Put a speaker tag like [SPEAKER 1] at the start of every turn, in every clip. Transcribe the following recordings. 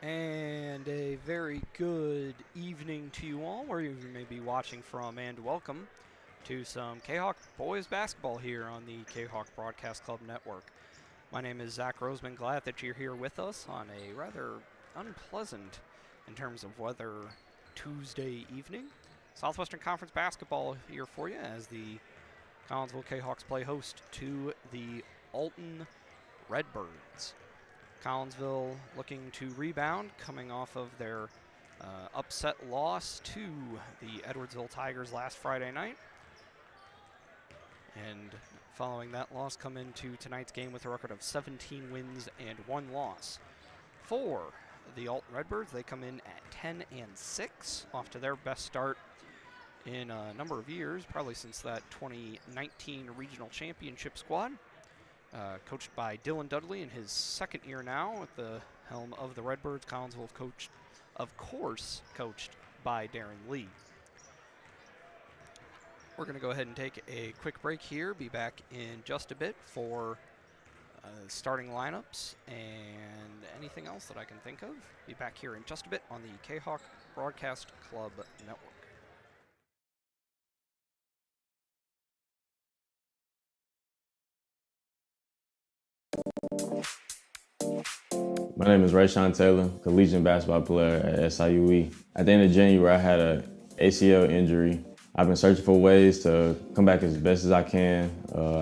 [SPEAKER 1] And a very good evening to you all, where you may be watching from, and welcome to some Kahok boys basketball here on the Kahok Broadcast Club Network. My name is Zach Roseman. Glad that you're here with us on a rather unpleasant, in terms of weather, Tuesday evening. Southwestern Conference basketball here for you as the Collinsville Kahawks play host to the Alton Redbirds. Collinsville looking to rebound, coming off of their upset loss to the Edwardsville Tigers last Friday night. And following that loss, come into tonight's game with a record of 17 wins and 1 loss. For the Alton Redbirds, they come in at 10-6, off to their best start in a number of years, probably since that 2019 regional championship squad. Coached by Dylan Dudley in his second year now at the helm of the Redbirds. Collinsville coached, of course, coached by Darren Lee. We're going to go ahead and take a quick break here. Be back in just a bit for starting lineups and anything else that I can think of. Be back here in just a bit on the Kahok Broadcast Club Network.
[SPEAKER 2] My name is Rayshawn Taylor, collegiate basketball player at SIUE. At the end of January, I had an ACL injury. I've been searching for ways to come back as best as I can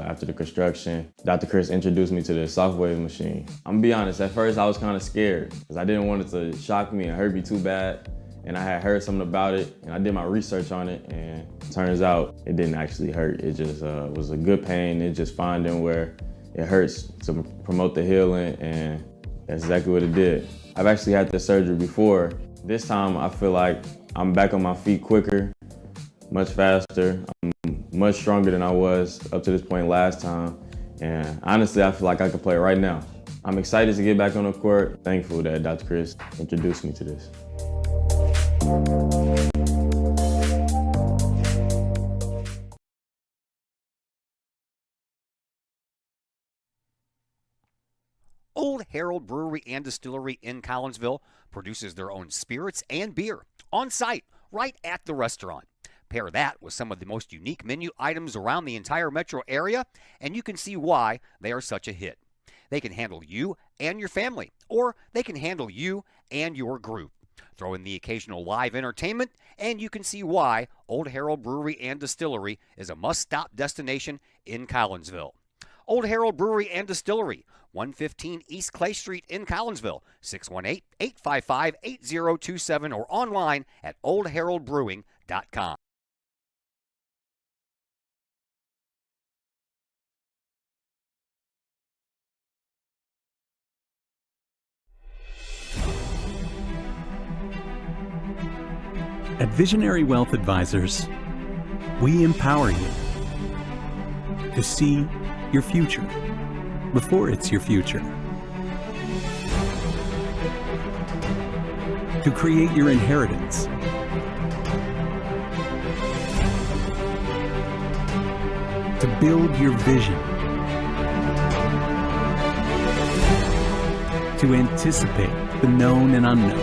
[SPEAKER 2] after the construction. Dr. Chris introduced me to the soft wave machine. I'm gonna be honest, at first I was kind of scared because I didn't want it to shock me and hurt me too bad. And I had heard something about it and I did my research on it, and it turns out it didn't actually hurt. It just was a good pain. It just finding where it hurts to promote the healing, and that's exactly what it did. I've actually had this surgery before. This time I feel like I'm back on my feet quicker, much faster. I'm much stronger than I was up to this point last time. And honestly, I feel like I could play right now. I'm excited to get back on the court. Thankful that Dr. Chris introduced me to this.
[SPEAKER 3] Old Herald Brewery and Distillery in Collinsville produces their own spirits and beer on site, right at the restaurant. Pair that with some of the most unique menu items around the entire metro area, and you can see why they are such a hit. They can handle you and your family, or they can handle you and your group. Throw in the occasional live entertainment, and you can see why Old Herald Brewery and Distillery is a must-stop destination in Collinsville. Old Herald Brewery and Distillery, 115 East Clay Street in Collinsville, 618-855-8027, or online at oldheraldbrewing.com.
[SPEAKER 4] At Visionary Wealth Advisors, we empower you to see your future before it's your future, to create your inheritance, to build your vision, to anticipate the known and unknown,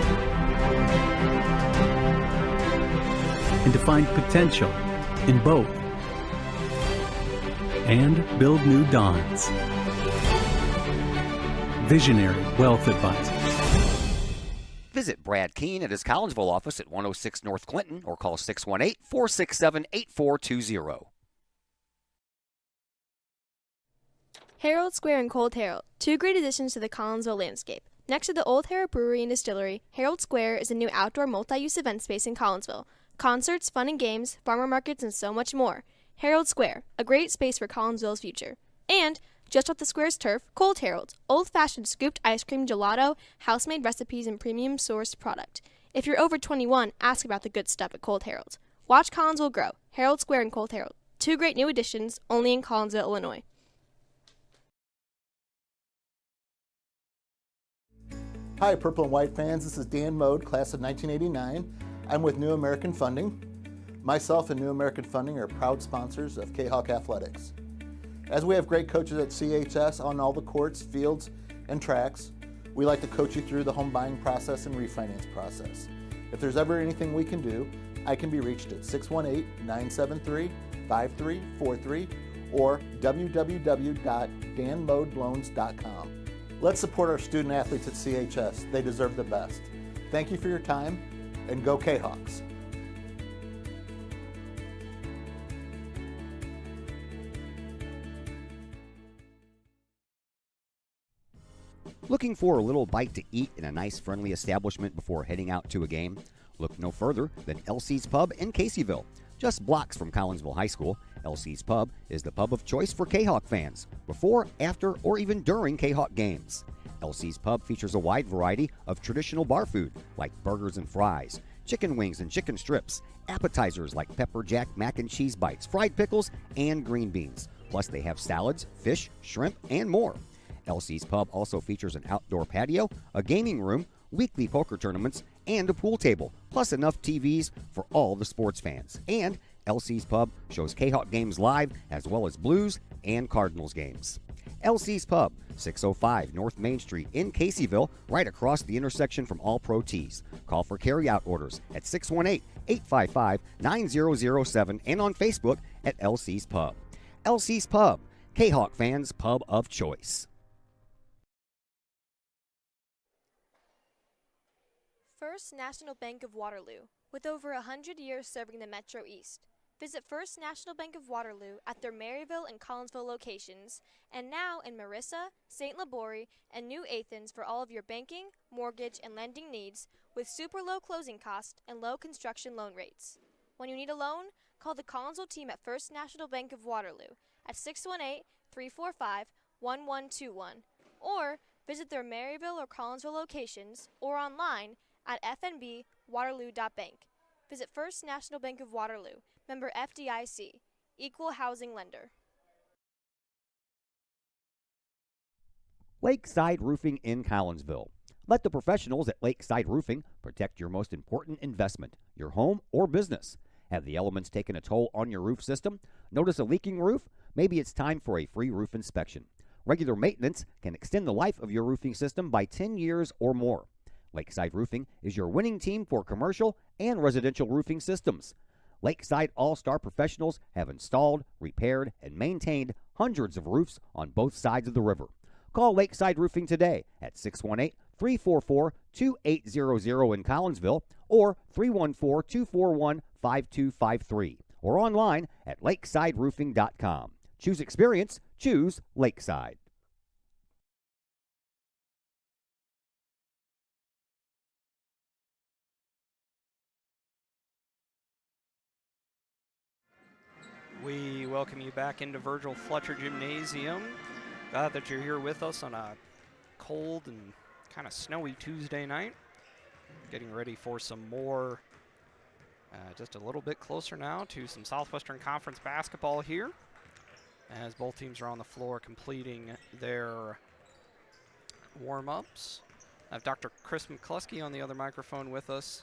[SPEAKER 4] and to find potential in both, and build new dawns. Visionary Wealth Advisors.
[SPEAKER 3] Visit Brad Keene at his Collinsville office at 106 North Clinton, or call 618-467-8420.
[SPEAKER 5] Herald Square and Cold Herald, two great additions to the Collinsville landscape. Next to the Old Herald Brewery and Distillery, Herald Square is a new outdoor multi-use event space in Collinsville. Concerts, fun and games, farmer markets, and so much more. Herald Square, a great space for Collinsville's future. And just off the square's turf, Cold Herald, old-fashioned scooped ice cream gelato, house-made recipes, and premium-sourced product. If you're over 21, ask about the good stuff at Cold Herald. Watch Collinsville grow. Herald Square and Cold Herald, two great new additions, only in Collinsville, Illinois.
[SPEAKER 6] Hi, Purple and White fans. This is Dan Mode, class of 1989. I'm with New American Funding. Myself and New American Funding are proud sponsors of Kahok Athletics. As we have great coaches at CHS on all the courts, fields, and tracks, We like to coach you through the home buying process and refinance process. If there's ever anything we can do, I can be reached at 618-973-5343 or www.danmodeloans.com. Let's support our student athletes at CHS. They deserve the best. Thank you for your time, and go Kahawks.
[SPEAKER 3] Looking for a little bite to eat in a nice, friendly establishment before heading out to a game? Look no further than LC's Pub in Caseyville. Just blocks from Collinsville High School, LC's Pub is the pub of choice for Kahawk fans, before, after, or even during Kahawk games. LC's Pub features a wide variety of traditional bar food like burgers and fries, chicken wings and chicken strips, appetizers like pepper jack mac and cheese bites, fried pickles, and green beans. Plus they have salads, fish, shrimp, and more. LC's Pub also features an outdoor patio, a gaming room, weekly poker tournaments, and a pool table, plus enough TVs for all the sports fans. And LC's Pub shows Kahawk games live as well as Blues and Cardinals games. LC's Pub, 605 North Main Street in Caseyville, right across the intersection from All Pro Tees. Call for carry-out orders at 618-855-9007 and on Facebook at LC's Pub. LC's Pub, Kahawk fans' pub of choice.
[SPEAKER 5] First National Bank of Waterloo, with over 100 years serving the Metro East. Visit First National Bank of Waterloo at their Maryville and Collinsville locations, and now in Marissa, St. Laborie, and New Athens for all of your banking, mortgage, and lending needs with super low closing costs and low construction loan rates. When you need a loan, call the Collinsville team at First National Bank of Waterloo at 618-345-1121 or visit their Maryville or Collinsville locations or online at fnbwaterloo.bank. Visit First National Bank of Waterloo, member FDIC, equal housing lender.
[SPEAKER 3] Lakeside Roofing in Collinsville. Let the professionals at Lakeside Roofing protect your most important investment, your home or business. Have the elements taken a toll on your roof system? Notice a leaking roof? Maybe it's time for a free roof inspection. Regular maintenance can extend the life of your roofing system by 10 years or more. Lakeside Roofing is your winning team for commercial and residential roofing systems. Lakeside All-Star professionals have installed, repaired, and maintained hundreds of roofs on both sides of the river. Call Lakeside Roofing today at 618-344-2800 in Collinsville or 314-241-5253 or online at lakesideroofing.com. Choose experience, choose Lakeside.
[SPEAKER 1] We welcome you back into Virgil Fletcher Gymnasium. Glad that you're here with us on a cold and kind of snowy Tuesday night. Getting ready for some more, just a little bit closer now to some Southwestern Conference basketball here, as both teams are on the floor completing their warm-ups. I have Dr. Chris McCluskey on the other microphone with us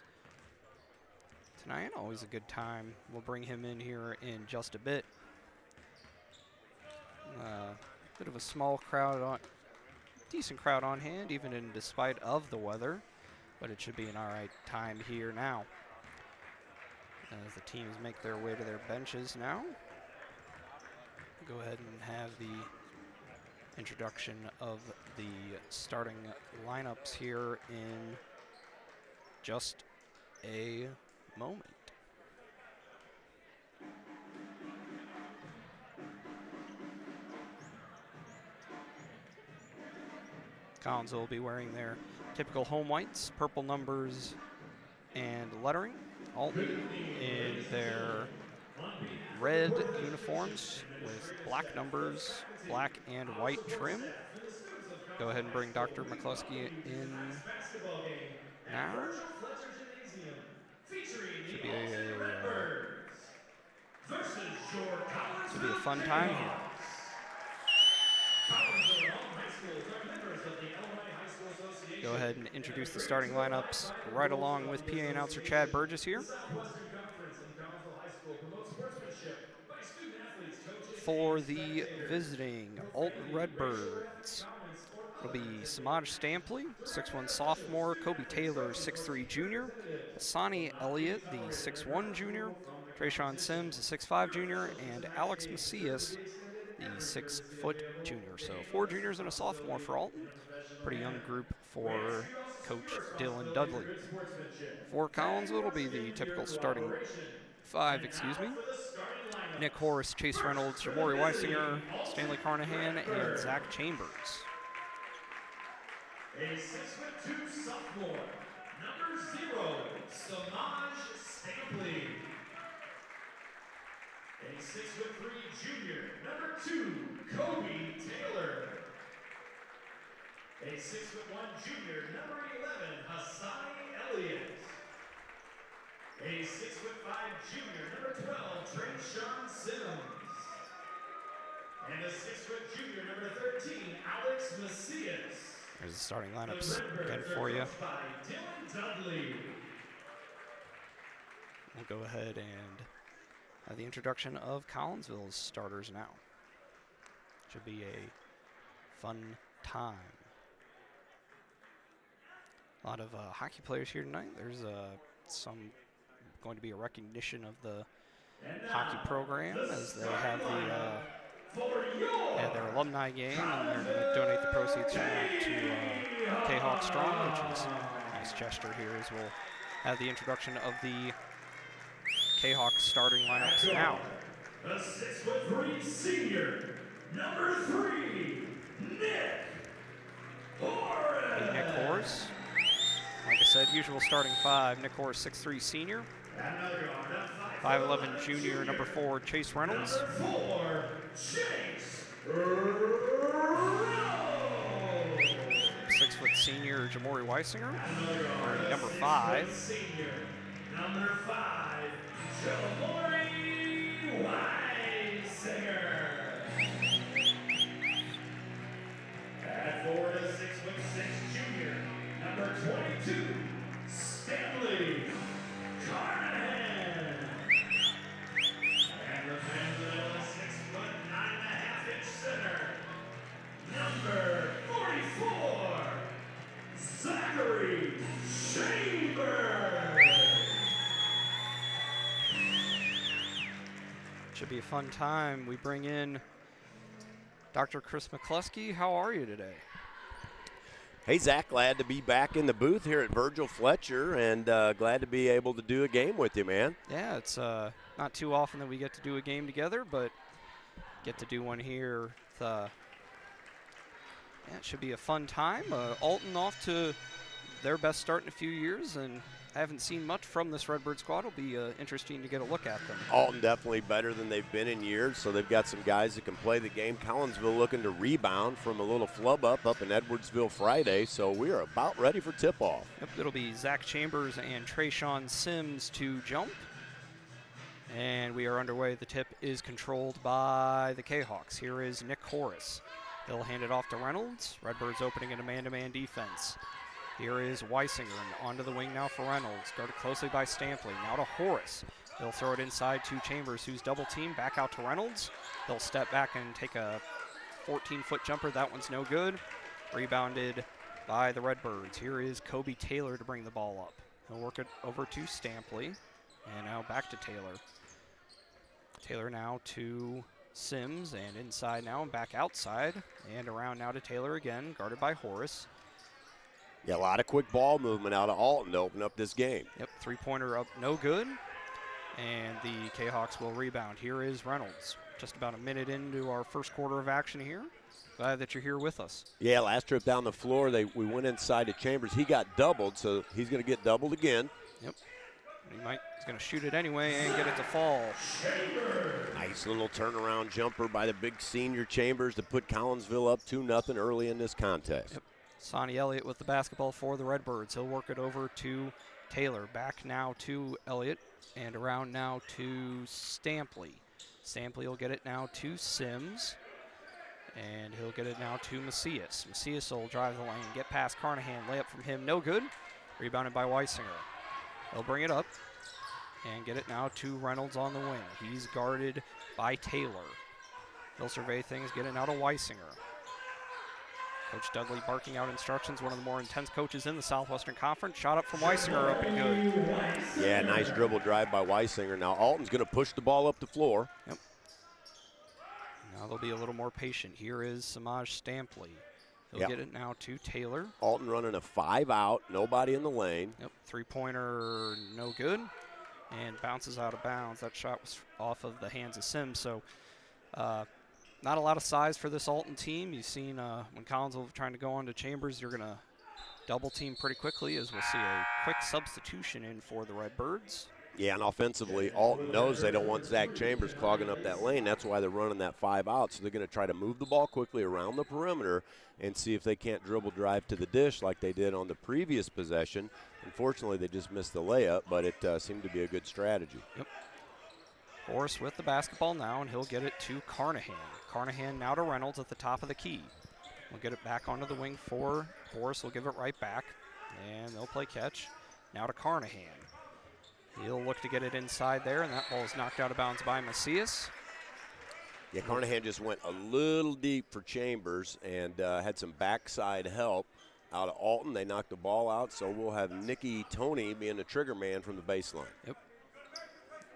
[SPEAKER 1] tonight. Always a good time. We'll bring him in here in just a bit. Bit of a small crowd decent crowd on hand, even in despite of the weather, but it should be an all right time here now as the teams make their way to their benches now. Go ahead and have the introduction of the starting lineups here in just a moment. Collins will be wearing their typical home whites, purple numbers and lettering. Alton in their red uniforms with black numbers, black and white trim. Go ahead and bring Dr. McCluskey in now. Should be a fun time here. Go ahead and introduce the starting lineups right along with PA announcer Chad Burgess here. For the visiting Alton Redbirds, It'll be Samaj Stampley, 6'1 sophomore, Kobe Taylor, 6'3 junior, Asani Elliott, the 6'1 junior, Trayshawn Sims, the 6'5 junior, and Alex Macias, the 6-foot junior. So 4 juniors and a sophomore for Alton. Pretty young group for Coach Dylan Dudley. For Collinsville, it'll be the typical starting 5, Nick Horace, Chase Reynolds, Jamori Weisinger, Stanley Carnahan, and Zach Chambers.
[SPEAKER 7] A 6'2" sophomore, number 0, Samaj Stampley. A 6'3" junior, number 2, Kobe Taylor. A 6'1" junior, number 11, Hassani Elliott. A 6'5" junior, number 12, Trayshawn Sims. And a 6-foot junior, number 13, Alex Macias.
[SPEAKER 1] There's the starting lineups again for you. We'll go ahead and have the introduction of Collinsville's starters now. Should be a fun time. A lot of hockey players here tonight. There's some going to be a recognition of the hockey program as they have their alumni game, and they're going to donate the proceeds from that to Kahok Strong, which is a nice gesture here as we'll have the introduction of the Kahok starting lineups now.
[SPEAKER 7] A 6'3" senior, number 3, Nick Horace.
[SPEAKER 1] Nick Horace. Like I said, usual starting 5. Nick Horace, 6'3" senior. 5'11" junior, number 4, Chase Reynolds.
[SPEAKER 7] Number 4, Chase Reynolds.
[SPEAKER 1] 6-foot senior, Jamori Weisinger. Number 5.
[SPEAKER 7] Senior, number 5, Jamori Weisinger. At forward, a 6'6" junior, number 22, Stanley Carnahan. And the Panther, a 6'9.5" center, number 44, Zachary Chambers.
[SPEAKER 1] Should be a fun time. We bring in Dr. Chris McCluskey. How are you today?
[SPEAKER 8] Hey, Zach, glad to be back in the booth here at Virgil Fletcher, and glad to be able to do a game with you, man.
[SPEAKER 1] Yeah, it's not too often that we get to do a game together, but get to do one here. Yeah, it should be a fun time. Alton off to their best start in a few years, and I haven't seen much from this Redbird squad. It'll be interesting to get a look at them.
[SPEAKER 8] Alton definitely better than they've been in years, so they've got some guys that can play the game. Collinsville looking to rebound from a little flub up in Edwardsville Friday, so we are about ready for tip-off.
[SPEAKER 1] Yep, it'll be Zach Chambers and Trayshawn Sims to jump. And we are underway. The tip is controlled by the Kahawks. Here is Nick Horace. He'll hand it off to Reynolds. Redbirds opening in a man-to-man defense. Here is Weisinger, and onto the wing now for Reynolds. Guarded closely by Stampley. Now to Horace. He'll throw it inside to Chambers, who's double-teamed. Back out to Reynolds. He'll step back and take a 14-foot jumper. That one's no good. Rebounded by the Redbirds. Here is Kobe Taylor to bring the ball up. He'll work it over to Stampley. And now back to Taylor. Taylor now to Sims, and inside now and back outside. And around now to Taylor again, guarded by Horace.
[SPEAKER 8] Yeah, a lot of quick ball movement out of Alton to open up this game.
[SPEAKER 1] Yep, three-pointer up, no good. And the Kahawks will rebound. Here is Reynolds. Just about a minute into our first quarter of action here. Glad that you're here with us.
[SPEAKER 8] Yeah, last trip down the floor, we went inside to Chambers. He got doubled, so he's going to get doubled again.
[SPEAKER 1] Yep. He's going to shoot it anyway and get it to fall.
[SPEAKER 8] Nice little turnaround jumper by the big senior Chambers to put Collinsville up 2-0 early in this contest.
[SPEAKER 1] Yep. Sonny Elliott with the basketball for the Redbirds. He'll work it over to Taylor. Back now to Elliott and around now to Stampley. Stampley will get it now to Sims. And he'll get it now to Macias. Macias will drive the lane, get past Carnahan. Layup from him, no good. Rebounded by Weisinger. He'll bring it up and get it now to Reynolds on the wing. He's guarded by Taylor. He'll survey things, get it now to Weisinger. Coach Dudley barking out instructions, one of the more intense coaches in the Southwestern Conference. Shot up from Weisinger, up and good.
[SPEAKER 8] Yeah, nice dribble drive by Weisinger. Now Alton's going to push the ball up the floor.
[SPEAKER 1] Yep. Now they'll be a little more patient. Here is Samaj Stampley. He'll get it now to Taylor.
[SPEAKER 8] Alton running a 5-out, nobody in the lane.
[SPEAKER 1] Yep, three-pointer, no good, and bounces out of bounds. That shot was off of the hands of Sims, so not a lot of size for this Alton team. You've seen when Collinsville trying to go on to Chambers, you're going to double team pretty quickly, as we'll see a quick substitution in for the Redbirds.
[SPEAKER 8] Yeah, and offensively, Alton knows they don't want Zach Chambers clogging up that lane. That's why they're running that 5-out. So they're going to try to move the ball quickly around the perimeter and see if they can't dribble drive to the dish like they did on the previous possession. Unfortunately, they just missed the layup, but it seemed to be a good strategy.
[SPEAKER 1] Yep. Horace with the basketball now, and he'll get it to Carnahan. Carnahan now to Reynolds at the top of the key. We'll get it back onto the wing for Horace. Will give it right back, and they'll play catch. Now to Carnahan. He'll look to get it inside there, and that ball is knocked out of bounds by Macias.
[SPEAKER 8] Yeah, Carnahan just went a little deep for Chambers and had some backside help out of Alton. They knocked the ball out, so we'll have Nicky Tony being the trigger man from the baseline.
[SPEAKER 1] Yep.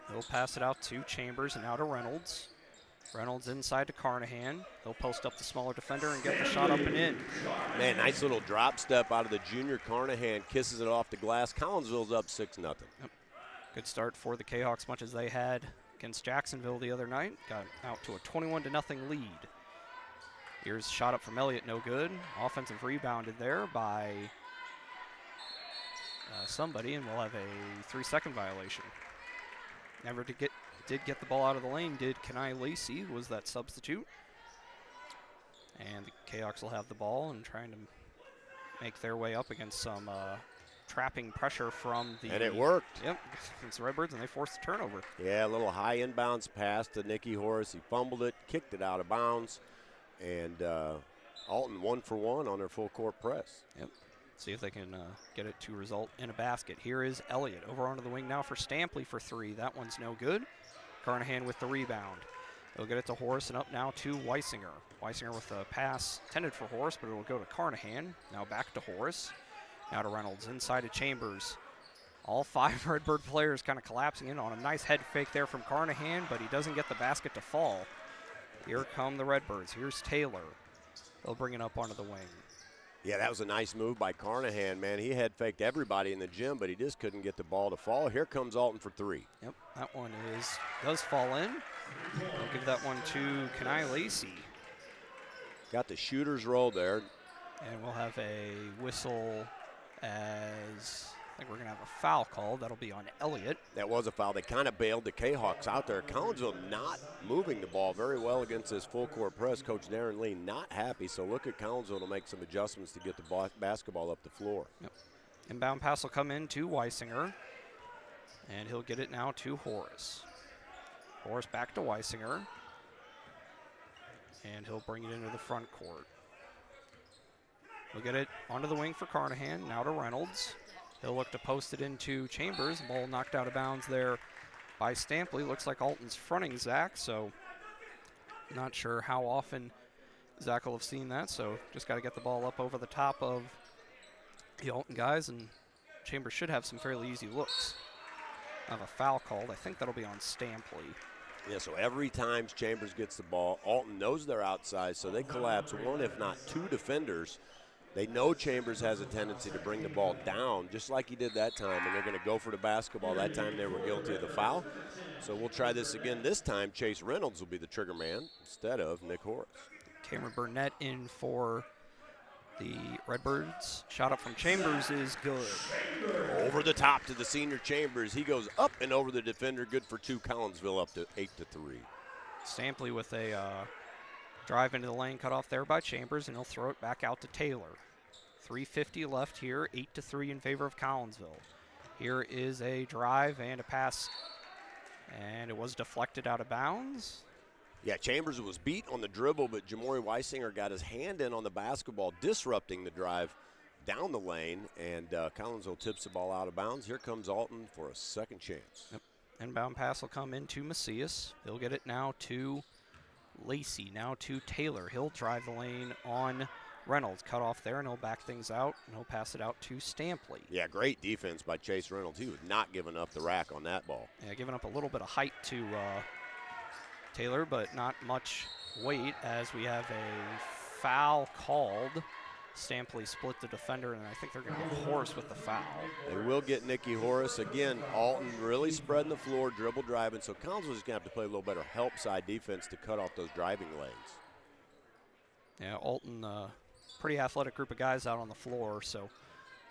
[SPEAKER 1] He'll pass it out to Chambers and now to Reynolds. Reynolds inside to Carnahan. He'll post up the smaller defender and get the shot up and in.
[SPEAKER 8] Man, nice little drop step out of the junior. Carnahan kisses it off the glass. Collinsville's up 6-0.
[SPEAKER 1] Yep. Good start for the Kahawks, much as they had against Jacksonville the other night. Got out to a 21-0 lead. Here's a shot up from Elliott, no good. Offensive rebounded there by somebody, and we'll have a 3-second violation. Never did get the ball out of the lane, did Kenai Lacey, was that substitute. And the Kahawks will have the ball and trying to make their way up against some trapping pressure from the...
[SPEAKER 8] And it worked.
[SPEAKER 1] Yep, against the Redbirds, and they forced the turnover.
[SPEAKER 8] Yeah, a little high inbounds pass to Nicky Horace. He fumbled it, kicked it out of bounds, and Alton 1 for 1 on their full court press.
[SPEAKER 1] Yep. See if they can get it to result in a basket. Here is Elliott over onto the wing now for Stampley for 3. That one's no good. Carnahan with the rebound. He'll get it to Horace and up now to Weisinger. Weisinger with a pass intended for Horace, but it will go to Carnahan. Now back to Horace. Now to Reynolds inside to Chambers. All 5 Redbird players kind of collapsing in on a nice head fake there from Carnahan, but he doesn't get the basket to fall. Here come the Redbirds. Here's Taylor. They'll bring it up onto the wing.
[SPEAKER 8] Yeah, that was a nice move by Carnahan, man. He had faked everybody in the gym, but he just couldn't get the ball to fall. Here comes Alton for 3.
[SPEAKER 1] Yep, that one does fall in. I'll give that one to Kenai Lacey.
[SPEAKER 8] Got the shooter's roll there.
[SPEAKER 1] And we'll have a whistle as I think we're going to have a foul called. That'll be on Elliott.
[SPEAKER 8] That was a foul. They kind of bailed the Kahawks out there. Collinsville not moving the ball very well against this full court press. Coach Darren Lee not happy, so look at Collinsville to make some adjustments to get the basketball up the floor.
[SPEAKER 1] Yep. Inbound pass will come in to Weisinger, and he'll get it now to Horace. Horace back to Weisinger, and he'll bring it into the front court. We'll get it onto the wing for Carnahan, now to Reynolds. He'll look to post it into Chambers. Ball knocked out of bounds there by Stampley. Looks like Alton's fronting Zach, so not sure how often Zach will have seen that. So just got to get the ball up over the top of the Alton guys, and Chambers should have some fairly easy looks. Have a foul called. I think that'll be on Stampley.
[SPEAKER 8] Yeah, so every time Chambers gets the ball, Alton knows they're outside, so they collapse 1, if not 2 defenders. They know Chambers has a tendency to bring the ball down, just like he did that time, and they're going to go for the basketball. That time they were guilty of the foul. So we'll try this again. This time, Chase Reynolds will be the trigger man instead of Nick Horace.
[SPEAKER 1] Cameron Burnett in for the Redbirds. Shot up from Chambers is good.
[SPEAKER 8] Over the top to the senior Chambers. He goes up and over the defender. Good for 2. Collinsville up to 8-3.
[SPEAKER 1] Stampley with a drive into the lane, cut off there by Chambers, and he'll throw it back out to Taylor. 3:50 left here, 8-3 in favor of Collinsville. Here is a drive and a pass, and it was deflected out of bounds.
[SPEAKER 8] Yeah, Chambers was beat on the dribble, but Jamori Weisinger got his hand in on the basketball, disrupting the drive down the lane, and Collinsville tips the ball out of bounds. Here comes Alton for a second chance.
[SPEAKER 1] Yep. Inbound pass will come into Macias. He'll get it now to Lacey, now to Taylor. He'll drive the lane on Reynolds cut off there, and he'll back things out, and he'll pass it out to Stampley.
[SPEAKER 8] Yeah, great defense by Chase Reynolds. He was not giving up the rack on that ball.
[SPEAKER 1] Yeah, giving up a little bit of height to Taylor, but not much weight, as we have a foul called. Stampley split the defender, and I think they're going to get Horace with the foul.
[SPEAKER 8] They will get Nicky Horace. Again, Alton really spreading the floor, dribble driving, so Collinsville's going to have to play a little better help side defense to cut off those driving lanes.
[SPEAKER 1] Yeah, Alton, pretty athletic group of guys out on the floor, so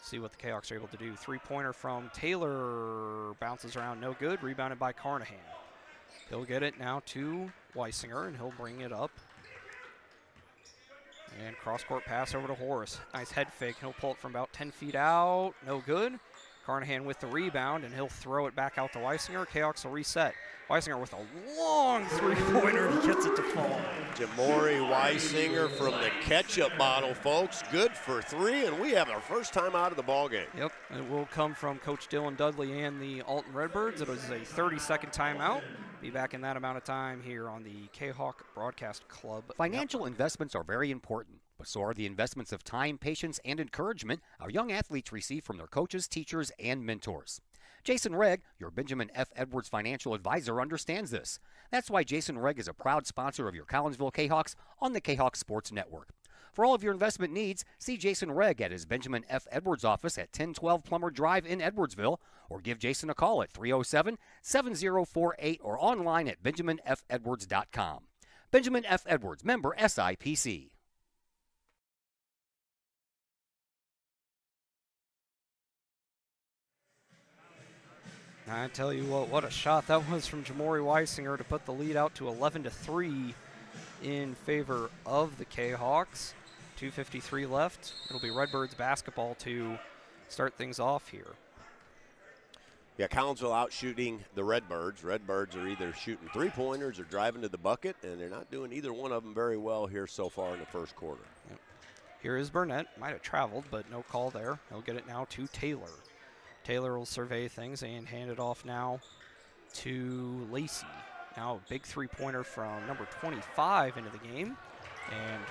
[SPEAKER 1] see what the Kahawks are able to do. Three-pointer from Taylor, bounces around, no good, rebounded by Carnahan. He'll get it now to Weisinger, and he'll bring it up. And cross-court pass over to Horace. Nice head fake. He'll pull it from about 10 feet out. No good. Carnahan with the rebound, and he'll throw it back out to Weisinger. Kahawks will reset. Weisinger with a long three-pointer, and he gets it to fall.
[SPEAKER 8] Jamori Weisinger from the ketchup bottle, folks. Good for three, and we have our first time out of the ballgame.
[SPEAKER 1] Yep, it will come from Coach Dylan Dudley and the Alton Redbirds. It was a 30-second timeout. Be back in that amount of time here on the Kahawk Broadcast Club.
[SPEAKER 3] Financial investments are very important, but so are the investments of time, patience, and encouragement our young athletes receive from their coaches, teachers, and mentors. Jason Regg, your Benjamin F. Edwards financial advisor, understands this. That's why Jason Regg is a proud sponsor of your Collinsville Kahawks on the Kahawk Sports Network. For all of your investment needs, see Jason Regg at his Benjamin F. Edwards office at 1012 Plummer Drive in Edwardsville, or give Jason a call at 307-7048 or online at benjaminfedwards.com. Benjamin F. Edwards, member SIPC.
[SPEAKER 1] I tell you what a shot that was from Jamori Weisinger to put the lead out to 11-3 in favor of the Kahawks. 2:53 left. It'll be Redbirds basketball to start things off here.
[SPEAKER 8] Yeah, Collinsville out shooting the Redbirds. Redbirds are either shooting three-pointers or driving to the bucket, and they're not doing either one of them very well here so far in the first quarter.
[SPEAKER 1] Yep. Here is Burnett. Might have traveled, but no call there. He'll get it now to Taylor. Taylor will survey things and hand it off now to Lacey. Now a big three-pointer from number 25 into the game. And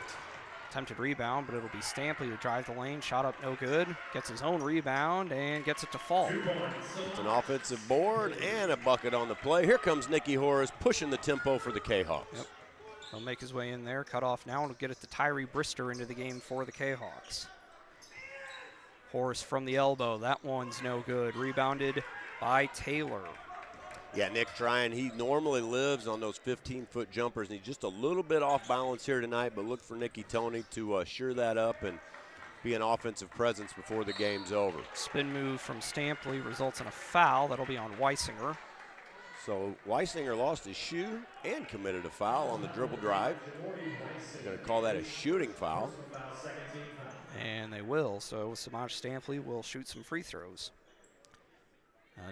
[SPEAKER 1] attempted rebound, but it'll be Stampley to drive the lane. Shot up, no good. Gets his own rebound and gets it to fall.
[SPEAKER 8] It's an offensive board and a bucket on the play. Here comes Nicky Horace pushing the tempo for the Kahawks.
[SPEAKER 1] Yep. He'll make his way in there, cut off now, and will get it to Tyree Brister into the game for the Kahawks. Horace from the elbow. That one's no good. Rebounded by Taylor.
[SPEAKER 8] Yeah, Nick trying. He normally lives on those 15-foot jumpers, and he's just a little bit off balance here tonight, but look for Nicky Tony to sure that up and be an offensive presence before the game's over.
[SPEAKER 1] Spin move from Stampley results in a foul. That'll be on Weisinger.
[SPEAKER 8] So Weisinger lost his shoe and committed a foul on the dribble drive. They're going to call that a shooting foul.
[SPEAKER 1] And they will, so Samaj Stampley will shoot some free throws.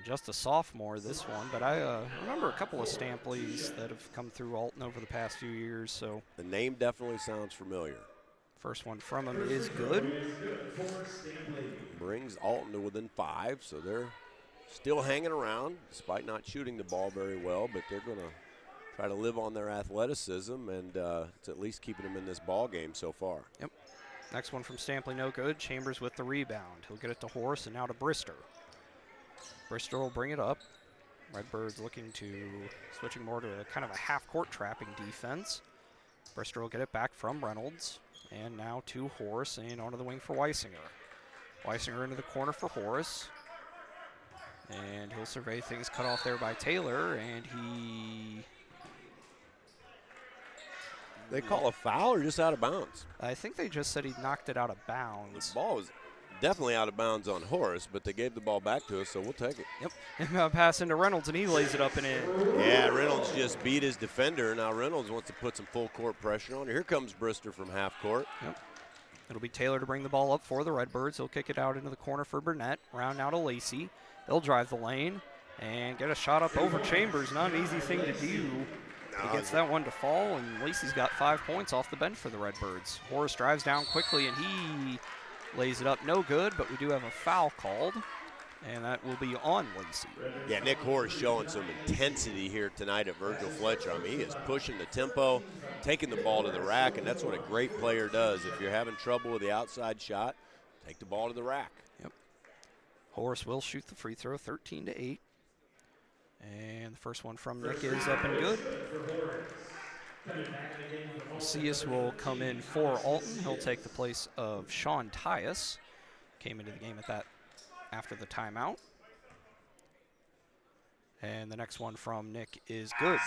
[SPEAKER 1] Just a sophomore, this one, but I remember a couple of Stampleys that have come through Alton over the past few years. So
[SPEAKER 8] the name definitely sounds familiar.
[SPEAKER 1] First one from him is good.
[SPEAKER 8] Brings Alton to within 5, so they're still hanging around, despite not shooting the ball very well, but they're going to try to live on their athleticism, and it's at least keeping them in this ball game so far.
[SPEAKER 1] Yep. Next one from Stampley, no good. Chambers with the rebound. He'll get it to Horace and now to Brister. Brister will bring it up. Redbirds looking to switching more to a kind of a half-court trapping defense. Brister will get it back from Reynolds. And now to Horace and onto the wing for Weisinger. Weisinger into the corner for Horace. And he'll survey things, cut off there by Taylor, and he...
[SPEAKER 8] They call a foul or just out of bounds?
[SPEAKER 1] I think they just said he knocked it out of bounds.
[SPEAKER 8] The ball was definitely out of bounds on Horace, but they gave the ball back to us, so we'll take it.
[SPEAKER 1] Yep. And pass into Reynolds, and he lays it up and in.
[SPEAKER 8] Yeah, Reynolds just beat his defender. Now Reynolds wants to put some full court pressure on. Here comes Brister from half court.
[SPEAKER 1] Yep. It'll be Taylor to bring the ball up for the Redbirds. He'll kick it out into the corner for Burnett. Round now to Lacey. They'll drive the lane and get a shot up over Chambers. Not an easy thing to do. He gets that one to fall, and Lacey's got 5 points off the bench for the Redbirds. Horace drives down quickly, and he lays it up. No good, but we do have a foul called, and that will be on Lacey.
[SPEAKER 8] Yeah, Nick Horace showing some intensity here tonight at Virgil Fletcher. I mean, he is pushing the tempo. taking the ball to the rack, and that's what a great player does. If you're having trouble with the outside shot, take the ball to the rack.
[SPEAKER 1] Yep. Horace will shoot the free throw, 13-8. And the first one from Nick is up and good. Macias will come in for Alton. He'll take the place of Sean Tyus. Came into the game at that after the timeout. And the next one from Nick is good.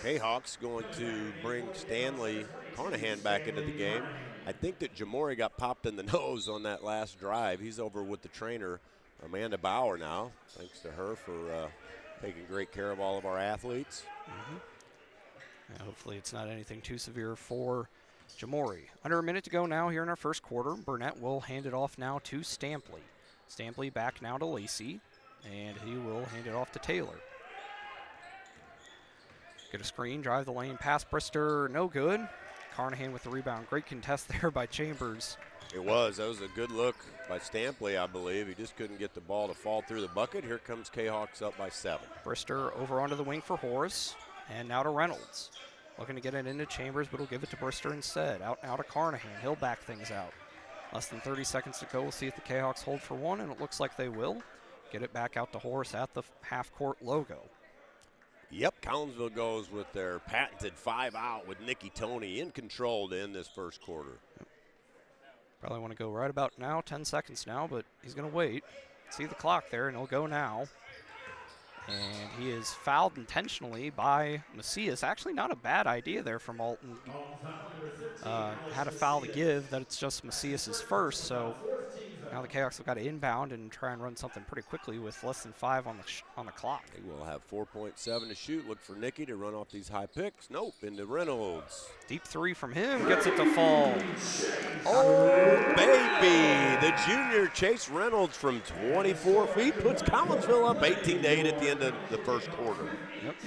[SPEAKER 8] Kahawks going to bring Stanley Carnahan back into the game. I think that Jamori got popped in the nose on that last drive. He's over with the trainer, Amanda Bauer, now. Thanks to her for taking great care of all of our athletes.
[SPEAKER 1] And hopefully it's not anything too severe for Jamori. Under a minute to go now here in our first quarter. Burnett will hand it off now to Stampley. Stampley back now to Lacey, and he will hand it off to Taylor. Get a screen, drive the lane, pass Brister, no good. Carnahan with the rebound. Great contest there by Chambers.
[SPEAKER 8] It was. That was a good look by Stampley, I believe. He just couldn't get the ball to fall through the bucket. Here comes Kahawks up by 7.
[SPEAKER 1] Brister over onto the wing for Horace, and now to Reynolds. Looking to get it into Chambers, but he'll give it to Brister instead. Out now to Carnahan. He'll back things out. Less than 30 seconds to go. We'll see if the Kahawks hold for one, and it looks like they will. Get it back out to Horace at the half-court logo.
[SPEAKER 8] Yep, Collinsville goes with their patented 5-out with Nicky Tony in control to end this first quarter.
[SPEAKER 1] Yep. Probably want to go right about now, 10 seconds now, but he's going to wait. See the clock there, and he'll go now. And he is fouled intentionally by Macias. Actually, not a bad idea there from Alton. Had a foul to give, that it's just Macias's first, so now the Kahawks have got to inbound and try and run something pretty quickly with less than 5 on the clock.
[SPEAKER 8] They will have 4.7 to shoot. Look for Nicky to run off these high picks. Nope, into Reynolds.
[SPEAKER 1] Deep 3 from him, gets it to fall.
[SPEAKER 8] Oh, baby! The junior Chase Reynolds from 24 feet puts Collinsville up 18-8 at the end of the first quarter.
[SPEAKER 1] Yep.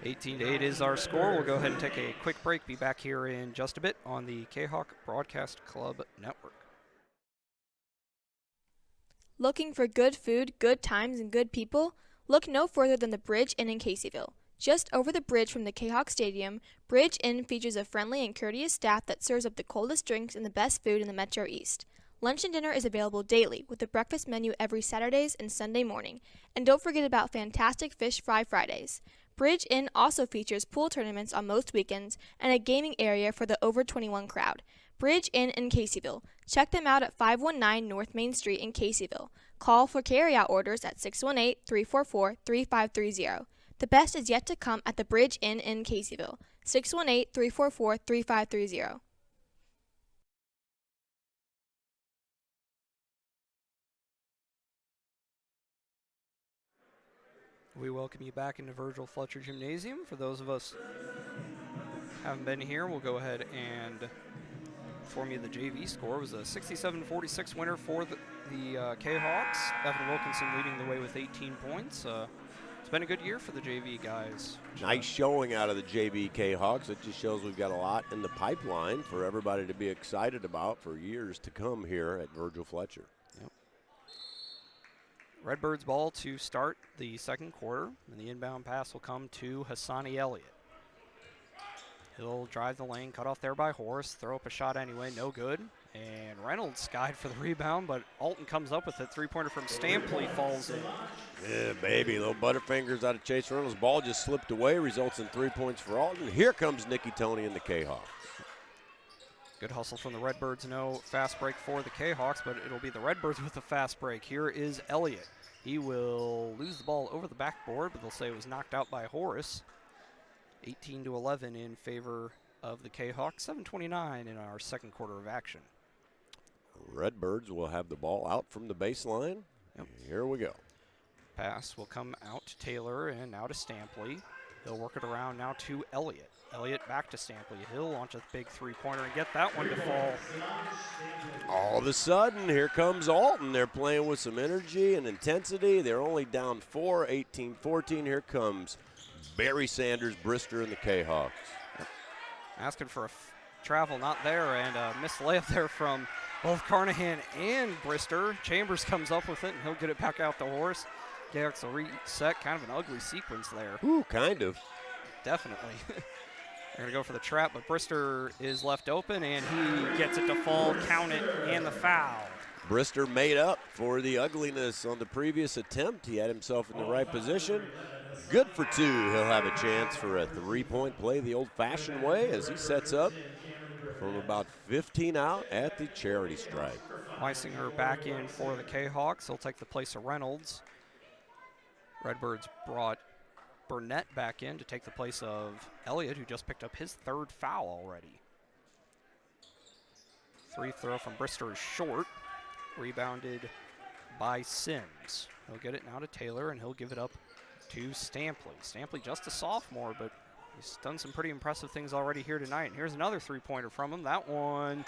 [SPEAKER 1] 18-8 is our score. We'll go ahead and take a quick break. Be back here in just a bit on the Kahok Broadcast Club Network.
[SPEAKER 5] Looking for good food, good times, and good people? Look no further than the Bridge Inn in Caseyville. Just over the bridge from the Kahok Stadium, Bridge Inn features a friendly and courteous staff that serves up the coldest drinks and the best food in the Metro East. Lunch and dinner is available daily with a breakfast menu every Saturdays and Sunday morning. And don't forget about fantastic fish fry Fridays. Bridge Inn also features pool tournaments on most weekends and a gaming area for the over 21 crowd. Bridge Inn in Caseyville. Check them out at 519 North Main Street in Caseyville. Call for carryout orders at 618-344-3530. The best is yet to come at the Bridge Inn in Caseyville. 618-344-3530.
[SPEAKER 1] We welcome you back into Virgil Fletcher Gymnasium. For those of us who haven't been here, we'll go ahead and inform you the JV score. It was a 67-46 winner for the Kahawks. Evan Wilkinson leading the way with 18 points. It's been a good year for the JV guys.
[SPEAKER 8] Nice showing out of the JV Kahawks. It just shows we've got a lot in the pipeline for everybody to be excited about for years to come here at Virgil Fletcher.
[SPEAKER 1] Yep. Redbirds ball to start the second quarter, and the inbound pass will come to Hassani Elliott. He'll drive the lane, cut off there by Horace, throw up a shot anyway, no good. And Reynolds skied for the rebound, but Alton comes up with it. Three-pointer from Stampley falls in.
[SPEAKER 8] Yeah, baby, little butterfingers out of Chase Reynolds. Ball just slipped away, results in 3 points for Alton. Here comes Nicky Tony and the Kahawks.
[SPEAKER 1] Good hustle from the Redbirds. No fast break for the Kahawks, but it'll be the Redbirds with the fast break. Here is Elliott. He will lose the ball over the backboard, but they'll say it was knocked out by Horace. 18-11 in favor of the Kahawks. 7:29 in our second quarter of action.
[SPEAKER 8] Redbirds will have the ball out from the baseline.
[SPEAKER 1] Yep.
[SPEAKER 8] Here we go.
[SPEAKER 1] Pass will come out to Taylor and now to Stampley. He'll work it around now to Elliott. Elliott back to Stampley. He'll launch a big three-pointer and get that one to fall.
[SPEAKER 8] All of a sudden, here comes Alton. They're playing with some energy and intensity. They're only down 4, 18-14. Here comes Barry Sanders, Brister, and the Kahawks.
[SPEAKER 1] Yep. Asking for a travel, not there, and a missed layup there from both Carnahan and Brister. Chambers comes up with it, and he'll get it back out to Horace. Kahawks will reset. Kind of an ugly sequence there.
[SPEAKER 8] Ooh, kind of.
[SPEAKER 1] definitely. They're going to go for the trap, but Brister is left open, and he gets it to fall, count it, and the foul.
[SPEAKER 8] Brister made up for the ugliness on the previous attempt. He had himself in the right position. Good for two. He'll have a chance for a three-point play the old-fashioned way as he sets up from about 15 out at the charity stripe.
[SPEAKER 1] Weisinger back in for the K-Hawks. He'll take the place of Reynolds. Redbirds brought Burnett back in to take the place of Elliott, who just picked up his third foul already. Free throw from Brister is short. Rebounded by Sims. He'll get it now to Taylor, and he'll give it up to Stampley. Stampley just a sophomore, but he's done some pretty impressive things already here tonight. And here's another three-pointer from him. That one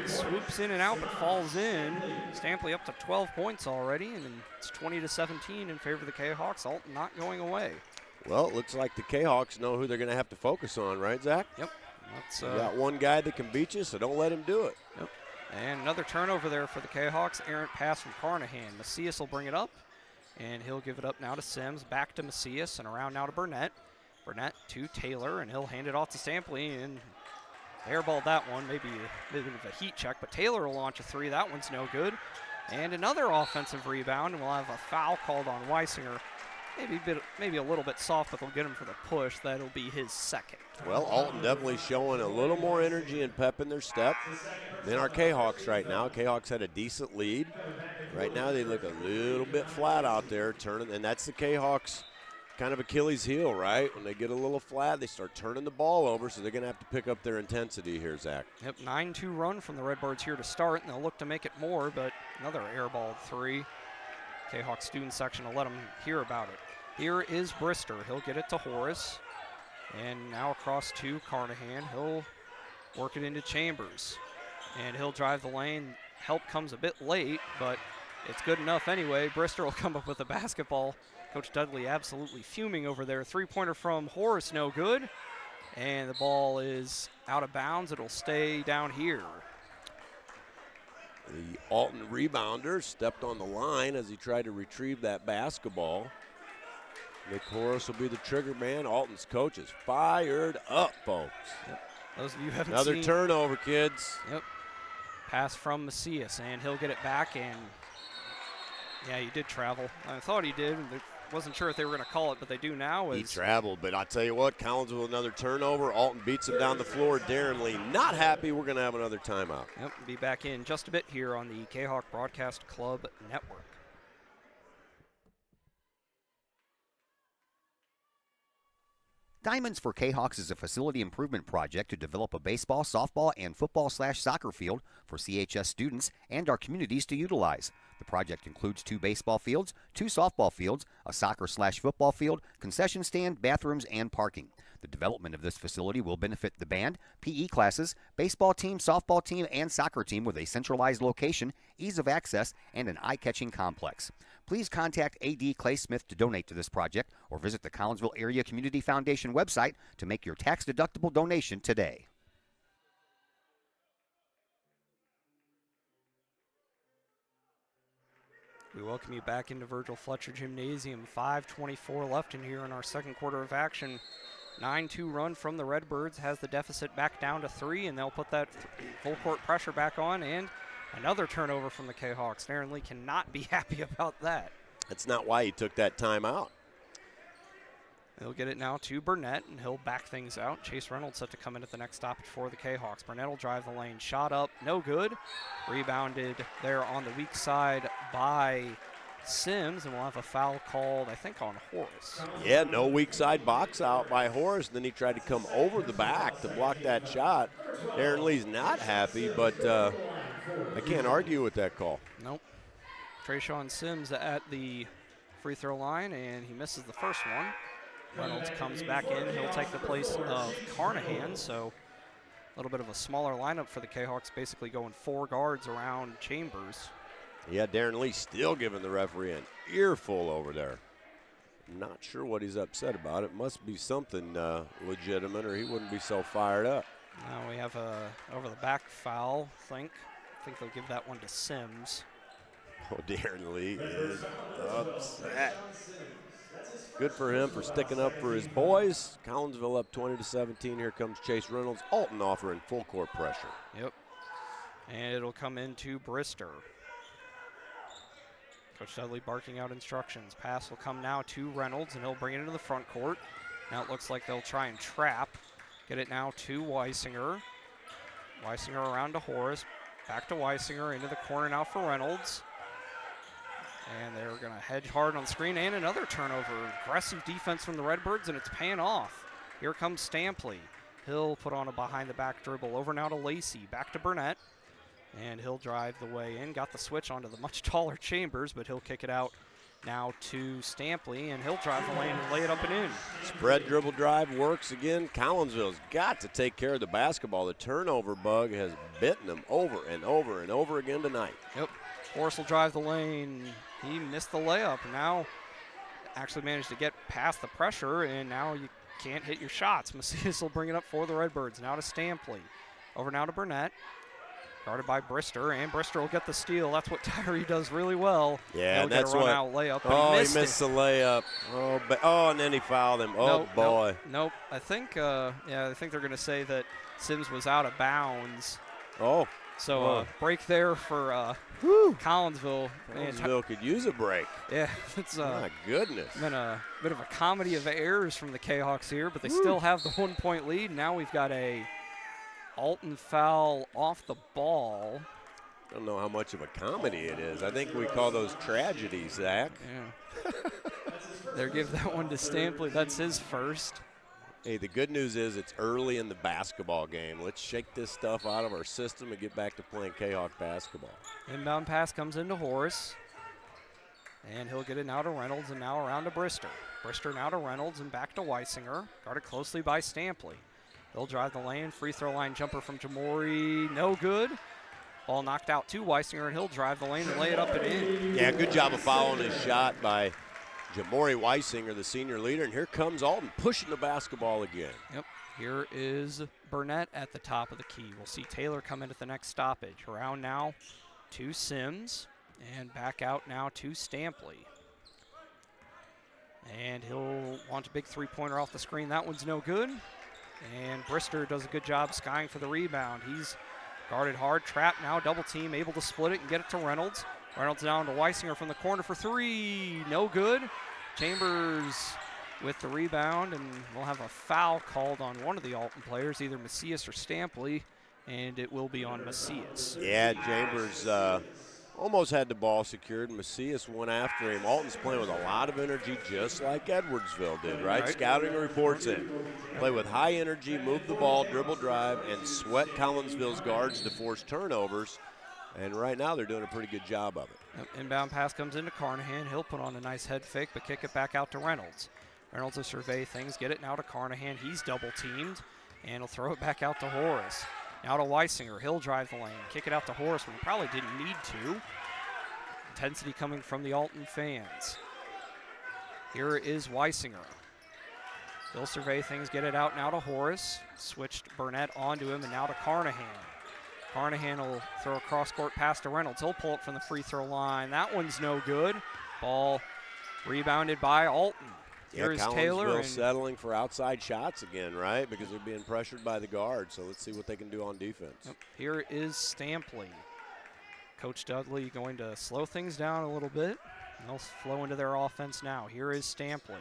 [SPEAKER 1] swoops in and out, but falls in. Stampley up to 12 points already, and it's 20-17 in favor of the K-Hawks. Alton not going away.
[SPEAKER 8] Well, it looks like the K-Hawks know who they're going to have to focus on, right, Zach?
[SPEAKER 1] Yep. That's,
[SPEAKER 8] you got one guy that can beat you, so don't let him do it.
[SPEAKER 1] Yep. And another turnover there for the K-Hawks. Errant pass from Carnahan. Macias will bring it up, and he'll give it up now to Sims. Back to Macias, and around now to Burnett. Burnett to Taylor, and he'll hand it off to Stampley, and airballed that one. Maybe a bit of a heat check, but Taylor will launch a three. That one's no good. And another offensive rebound, and we'll have a foul called on Weisinger. Maybe a little bit soft, but they'll get him for the push. That'll be his second.
[SPEAKER 8] Well, Alton definitely showing a little more energy and pep in their step than our K-Hawks right now. K-Hawks had a decent lead. Right now they look a little bit flat out there, turning, and that's the K-Hawks' kind of Achilles heel, right? When they get a little flat, they start turning the ball over, so they're going to have to pick up their intensity here, Zach.
[SPEAKER 1] Yep, 9-2 run from the Redbirds here to start, and they'll look to make it more, but another airballed three. K-Hawk student section will let them hear about it. Here is Brister. He'll get it to Horace. And now across to Carnahan. He'll work it into Chambers. And he'll drive the lane. Help comes a bit late, but it's good enough anyway. Brister will come up with a basketball. Coach Dudley absolutely fuming over there. Three-pointer from Horace, no good. And the ball is out of bounds. It'll stay down here.
[SPEAKER 8] The Alton rebounder stepped on the line as he tried to retrieve that basketball. Nick Horace will be the trigger man. Alton's coach is fired up, folks.
[SPEAKER 1] Yep. Those of you who haven't
[SPEAKER 8] Another
[SPEAKER 1] seen.
[SPEAKER 8] turnover, kids.
[SPEAKER 1] Yep. Pass from Macias, and he'll get it back, and yeah, he did travel. I thought he did. Wasn't sure if they were going to call it, but they do now.
[SPEAKER 8] He traveled, but I tell you what, Collinsville with another turnover. Alton beats him down the floor. Darren Lee not happy. We're going to have another timeout.
[SPEAKER 1] Yep, be back in just a bit here on the K-Hawk Broadcast Club Network.
[SPEAKER 3] Diamonds for K-Hawks is a facility improvement project to develop a baseball, softball, and football/soccer field for CHS students and our communities to utilize. The project includes 2 baseball fields, 2 softball fields, a soccer/football field, concession stand, bathrooms, and parking. The development of this facility will benefit the band, PE classes, baseball team, softball team, and soccer team with a centralized location, ease of access, and an eye-catching complex. Please contact A.D. Clay Smith to donate to this project or visit the Collinsville Area Community Foundation website to make your tax-deductible donation today.
[SPEAKER 1] We welcome you back into Virgil Fletcher Gymnasium. 5:24 left in here in our second quarter of action. 9-2 run from the Redbirds has the deficit back down to 3, and they'll put that full court pressure back on, and another turnover from the K-Hawks. Darren Lee cannot be happy about that.
[SPEAKER 8] That's not why he took that timeout.
[SPEAKER 1] They'll get it now to Burnett, and he'll back things out. Chase Reynolds set to come in at the next stoppage for the K-Hawks. Burnett will drive the lane. Shot up, no good. Rebounded there on the weak side by Sims, and we'll have a foul called, I think, on Horace.
[SPEAKER 8] Yeah, no weak side box out by Horace. Then he tried to come over the back to block that shot. Darren Lee's not happy, but I can't argue with that call.
[SPEAKER 1] Nope. Trayshawn Sims at the free throw line, and he misses the first one. Reynolds comes back in. He'll take the place of Carnahan, so a little bit of a smaller lineup for the K-Hawks, basically going 4 guards around Chambers.
[SPEAKER 8] Yeah, Darren Lee still giving the referee an earful over there. Not sure what he's upset about. It must be something legitimate, or he wouldn't be so fired up.
[SPEAKER 1] Now we have a over-the-back foul, I think they'll give that one to Sims.
[SPEAKER 8] Oh, Darren Lee is upset. Good for him for sticking up for his boys. Collinsville up 20-17. Here comes Chase Reynolds. Alton offering full court pressure.
[SPEAKER 1] Yep. And it'll come into Brister. Coach Dudley barking out instructions. Pass will come now to Reynolds, and he'll bring it into the front court. Now it looks like they'll try and trap. Get it now to Weisinger. Weisinger around to Horace. Back to Weisinger, into the corner now for Reynolds. And they're going to hedge hard on the screen, and another turnover. Aggressive defense from the Redbirds, and it's paying off. Here comes Stampley. He'll put on a behind-the-back dribble. Over now to Lacey. Back to Burnett. And he'll drive the way in. Got the switch onto the much taller Chambers, but he'll kick it out now to Stampley, and he'll drive the lane and lay it up and in.
[SPEAKER 8] Spread dribble drive works again. Collinsville's got to take care of the basketball. The turnover bug has bitten them over and over and over again tonight.
[SPEAKER 1] Yep. Horace will drive the lane. He missed the layup. Now actually managed to get past the pressure, and now you can't hit your shots. Macias will bring it up for the Redbirds. Now to Stampley. Over now to Burnett. Guarded by Brister, and Brister will get the steal. That's what Tyree does really well.
[SPEAKER 8] Yeah,
[SPEAKER 1] He'll
[SPEAKER 8] that's
[SPEAKER 1] get a
[SPEAKER 8] what.
[SPEAKER 1] run-out layup.
[SPEAKER 8] Oh, he missed the layup. Oh, and then he fouled him. Oh,
[SPEAKER 1] nope,
[SPEAKER 8] boy.
[SPEAKER 1] Nope. I think, I think they're going to say that Sims was out of bounds.
[SPEAKER 8] Oh.
[SPEAKER 1] So break there for Collinsville.
[SPEAKER 8] Collinsville could use a break.
[SPEAKER 1] Yeah, it's
[SPEAKER 8] my goodness.
[SPEAKER 1] Been a bit of a comedy of errors from the Kahawks here, but they still have the 1-point lead. Now we've got a Alton foul off the ball.
[SPEAKER 8] I don't know how much of a comedy it is. I think we call those tragedies, Zach.
[SPEAKER 1] Yeah. They'll give that one to Stampley. That's his first.
[SPEAKER 8] Hey, the good news is it's early in the basketball game. Let's shake this stuff out of our system and get back to playing Kahawk basketball.
[SPEAKER 1] Inbound pass comes into Horace. And he'll get it now to Reynolds, and now around to Brister. Brister now to Reynolds and back to Weisinger. Guarded closely by Stampley. He'll drive the lane. Free throw line jumper from Jamori. No good. Ball knocked out to Weisinger, and he'll drive the lane and lay it up and in.
[SPEAKER 8] Yeah, good job of following his shot by Jamori Weisinger, the senior leader. And here comes Alton pushing the basketball again.
[SPEAKER 1] Yep. Here is Burnett at the top of the key. We'll see Taylor come in at the next stoppage. Around now to Sims, and back out now to Stampley. And he'll launch a big three-pointer off the screen. That one's no good. And Brister does a good job skying for the rebound. He's guarded hard, trapped now, double team, able to split it and get it to Reynolds. Reynolds down to Weisinger from the corner for three. No good. Chambers with the rebound, and we'll have a foul called on one of the Alton players, either Macias or Stampley, and it will be on Macias.
[SPEAKER 8] Yeah, Chambers almost had the ball secured. Macias went after him. Alton's playing with a lot of energy, just like Edwardsville did, right? Scouting reports in. Play with high energy, move the ball, dribble drive, and sweat Collinsville's guards to force turnovers. And right now they're doing a pretty good job of it.
[SPEAKER 1] Yep, inbound pass comes into Carnahan. He'll put on a nice head fake, but kick it back out to Reynolds. Reynolds will survey things, get it now to Carnahan. He's double teamed, and he'll throw it back out to Horace. Now to Weisinger. He'll drive the lane, kick it out to Horace when he probably didn't need to. Intensity coming from the Alton fans. Here is Weisinger. He'll survey things, get it out now to Horace. Switched Burnett onto him, and now to Carnahan. Carnahan will throw a cross-court pass to Reynolds. He'll pull it from the free throw line. That one's no good. Ball rebounded by Alton. Here is Taylor.
[SPEAKER 8] Settling for outside shots again, right? Because they're being pressured by the guard. So let's see what they can do on defense.
[SPEAKER 1] Yep. Here is Stampley. Coach Dudley going to slow things down a little bit. And they'll flow into their offense now. Here is Stampley.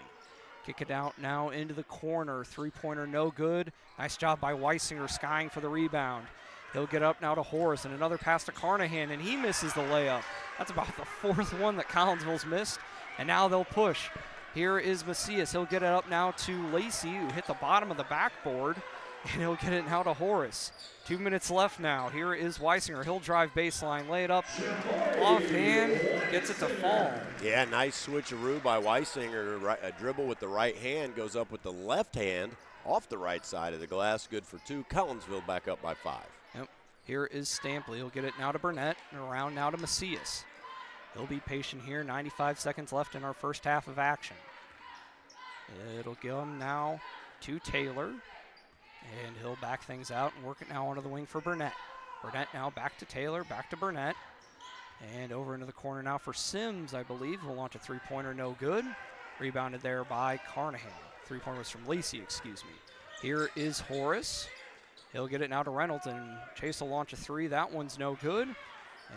[SPEAKER 1] Kick it out now into the corner. Three-pointer no good. Nice job by Weisinger skying for the rebound. He'll get up now to Horace, and another pass to Carnahan, and he misses the layup. That's about the fourth one that Collinsville's missed, and now they'll push. Here is Macias. He'll get it up now to Lacey, who hit the bottom of the backboard, and he'll get it now to Horace. 2 minutes left now. Here is Weisinger. He'll drive baseline, lay it up, offhand, gets it to fall.
[SPEAKER 8] Yeah, nice switcheroo by Weisinger. A dribble with the right hand, goes up with the left hand off the right side of the glass. Good for two. Collinsville back up by 5.
[SPEAKER 1] Yep. Here is Stampley. He'll get it now to Burnett, and around now to Macias. He'll be patient here. 95 seconds left in our first half of action. It'll give him now to Taylor, and he'll back things out and work it now onto the wing for Burnett. Burnett now back to Taylor, back to Burnett, and over into the corner now for Sims, I believe. He'll launch a three-pointer, no good. Rebounded there by Carnahan. 3-point was from Lacey, excuse me. Here is Horace. He'll get it now to Reynolds, and Chase will launch a three. That one's no good.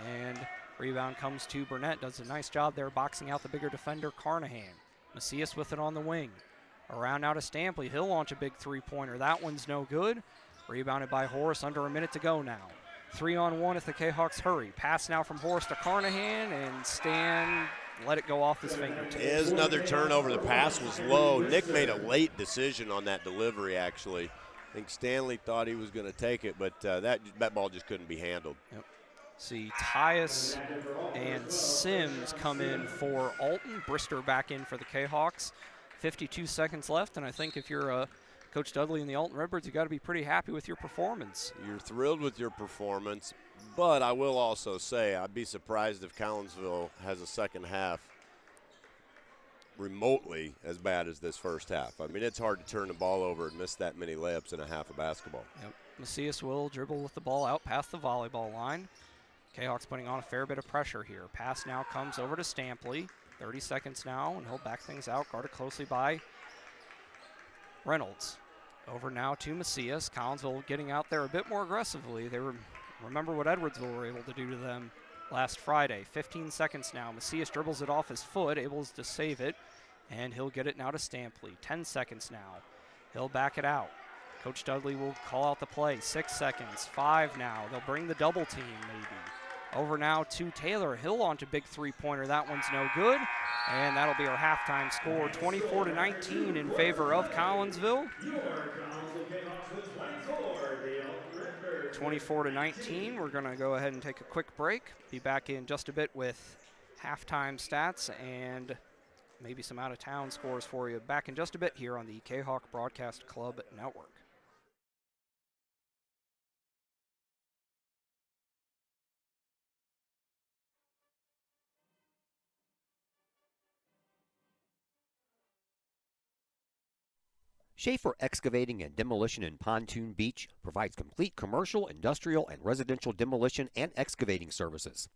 [SPEAKER 1] And rebound comes to Burnett. Does a nice job there boxing out the bigger defender, Carnahan. Macias with it on the wing. Around now to Stampley. He'll launch a big three-pointer. That one's no good. Rebounded by Horace. Under a minute to go now. 3-on-1 if the K-Hawks hurry. Pass now from Horace to Carnahan, and Stan let it go off his fingertips.
[SPEAKER 8] Is another turnover. The pass was low. Nick made a late decision on that delivery, actually. I think Stanley thought he was going to take it, but that ball just couldn't be handled.
[SPEAKER 1] Yep. See Tyus and Sims come in for Alton. Brister back in for the K-Hawks. 52 seconds left, and I think if you're Coach Dudley and the Alton Redbirds, you got to be pretty happy with your performance.
[SPEAKER 8] You're thrilled with your performance, but I will also say I'd be surprised if Collinsville has a second half remotely as bad as this first half. I mean, it's hard to turn the ball over and miss that many layups in a half of basketball.
[SPEAKER 1] Yep. Macias will dribble with the ball out past the volleyball line. K-Hawks putting on a fair bit of pressure here. Pass now comes over to Stampley. 30 seconds now, and he'll back things out, guarded closely by Reynolds. Over now to Macias. Collinsville getting out there a bit more aggressively. Remember what Edwardsville were able to do to them last Friday. 15 seconds now. Macias dribbles it off his foot, able to save it, and he'll get it now to Stampley. 10 seconds now. He'll back it out. Coach Dudley will call out the play. 6 seconds. 5 now. They'll bring the double team maybe. Over now to Taylor. He'll launch a big three-pointer. That one's no good. And that'll be our halftime score. 24-19 in favor of Collinsville. 24-19. We're going to go ahead and take a quick break. Be back in just a bit with halftime stats and maybe some out-of-town scores for you. Back in just a bit here on the K-Hawk Broadcast Club Network.
[SPEAKER 3] Schaefer Excavating and Demolition in Pontoon Beach provides complete commercial, industrial, and residential demolition and excavating services.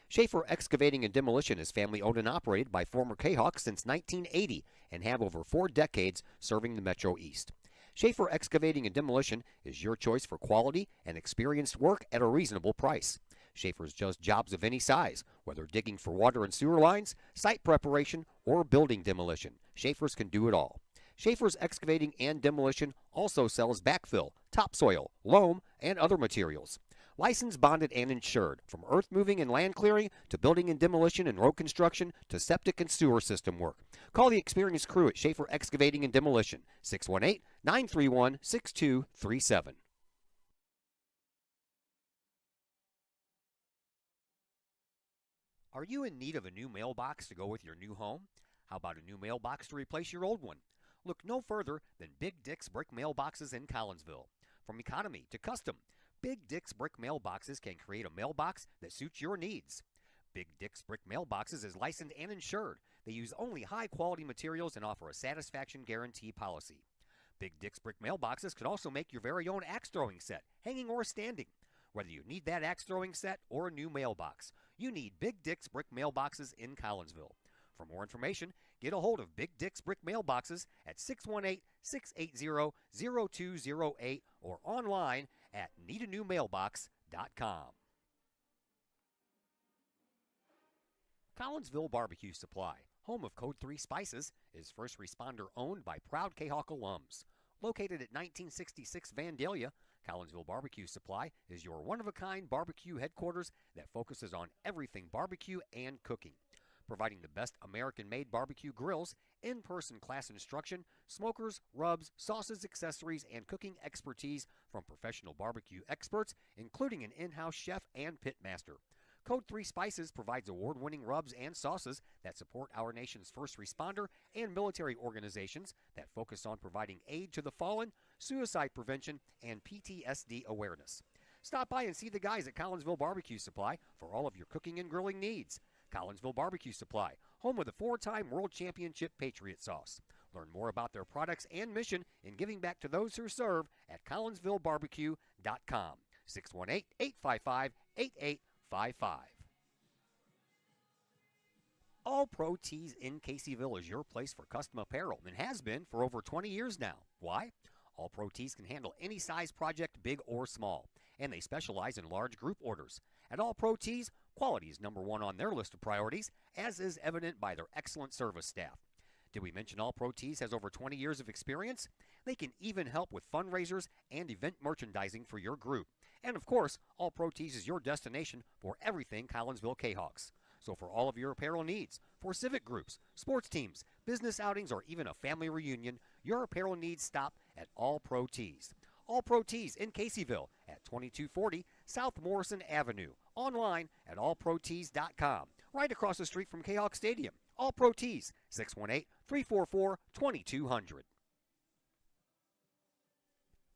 [SPEAKER 3] Schaefer Excavating and Demolition is family owned and operated by former K-Hawks since 1980 and have over 4 decades serving the Metro East. Schaefer Excavating and Demolition is your choice for quality and experienced work at a reasonable price. Schaefer's does jobs of any size, whether digging for water and sewer lines, site preparation, or building demolition. Schaefer's can do it all. Schaefer's Excavating and Demolition also sells backfill, topsoil, loam, and other materials. Licensed, bonded, and insured, from earth moving and land clearing to building and demolition and road construction to septic and sewer system work. Call the experienced crew at Schaefer Excavating and Demolition, 618-931-6237. Are you in need of a new mailbox to go with your new home? How about a new mailbox to replace your old one? Look no further than Big Dick's Brick Mailboxes in Collinsville. From economy to custom, Big Dick's Brick Mailboxes can create a mailbox that suits your needs. Big Dick's Brick Mailboxes is licensed and insured. They use only high-quality materials and offer a satisfaction guarantee policy. Big Dick's Brick Mailboxes can also make your very own axe throwing set, hanging or standing. Whether you need that axe throwing set or a new mailbox, you need Big Dick's Brick Mailboxes in Collinsville. For more information, get a hold of Big Dick's Brick Mailboxes at 618-680-0208 or online at needanewmailbox.com. Collinsville Barbecue Supply, home of Code 3 Spices, is first responder owned by proud Kahok alums. Located at 1966 Vandalia, Collinsville Barbecue Supply is your one-of-a-kind barbecue headquarters that focuses on everything barbecue and cooking. Providing the best American-made barbecue grills, in-person class instruction, smokers, rubs, sauces, accessories, and cooking expertise from professional barbecue experts, including an in-house chef and pit master. Code 3 Spices provides award-winning rubs and sauces that support our nation's first responder and military organizations that focus on providing aid to the fallen, suicide prevention, and PTSD awareness. Stop by and see the guys at Collinsville Barbecue Supply for all of your cooking and grilling needs. Collinsville Barbecue Supply, home of the 4-time World Championship Patriot Sauce. Learn more about their products and mission in giving back to those who serve at collinsvillebarbecue.com. 618-855-8855. All Pro Tees in Caseyville is your place for custom apparel and has been for over 20 years now. Why? All Pro Tees can handle any size project, big or small, and they specialize in large group orders. At All Pro Tees, quality is number one on their list of priorities, as is evident by their excellent service staff. Did we mention All Pro Tees has over 20 years of experience? They can even help with fundraisers and event merchandising for your group. And of course, All Pro Tees is your destination for everything Collinsville Kahawks. So for all of your apparel needs, for civic groups, sports teams, business outings, or even a family reunion, your apparel needs stop at All Pro Tees. All Pro Tees in Caseyville at 2240 South Morrison Avenue. Online at allprotees.com. Right across the street from Kahok Stadium. All Pro Tees, 618-344-2200.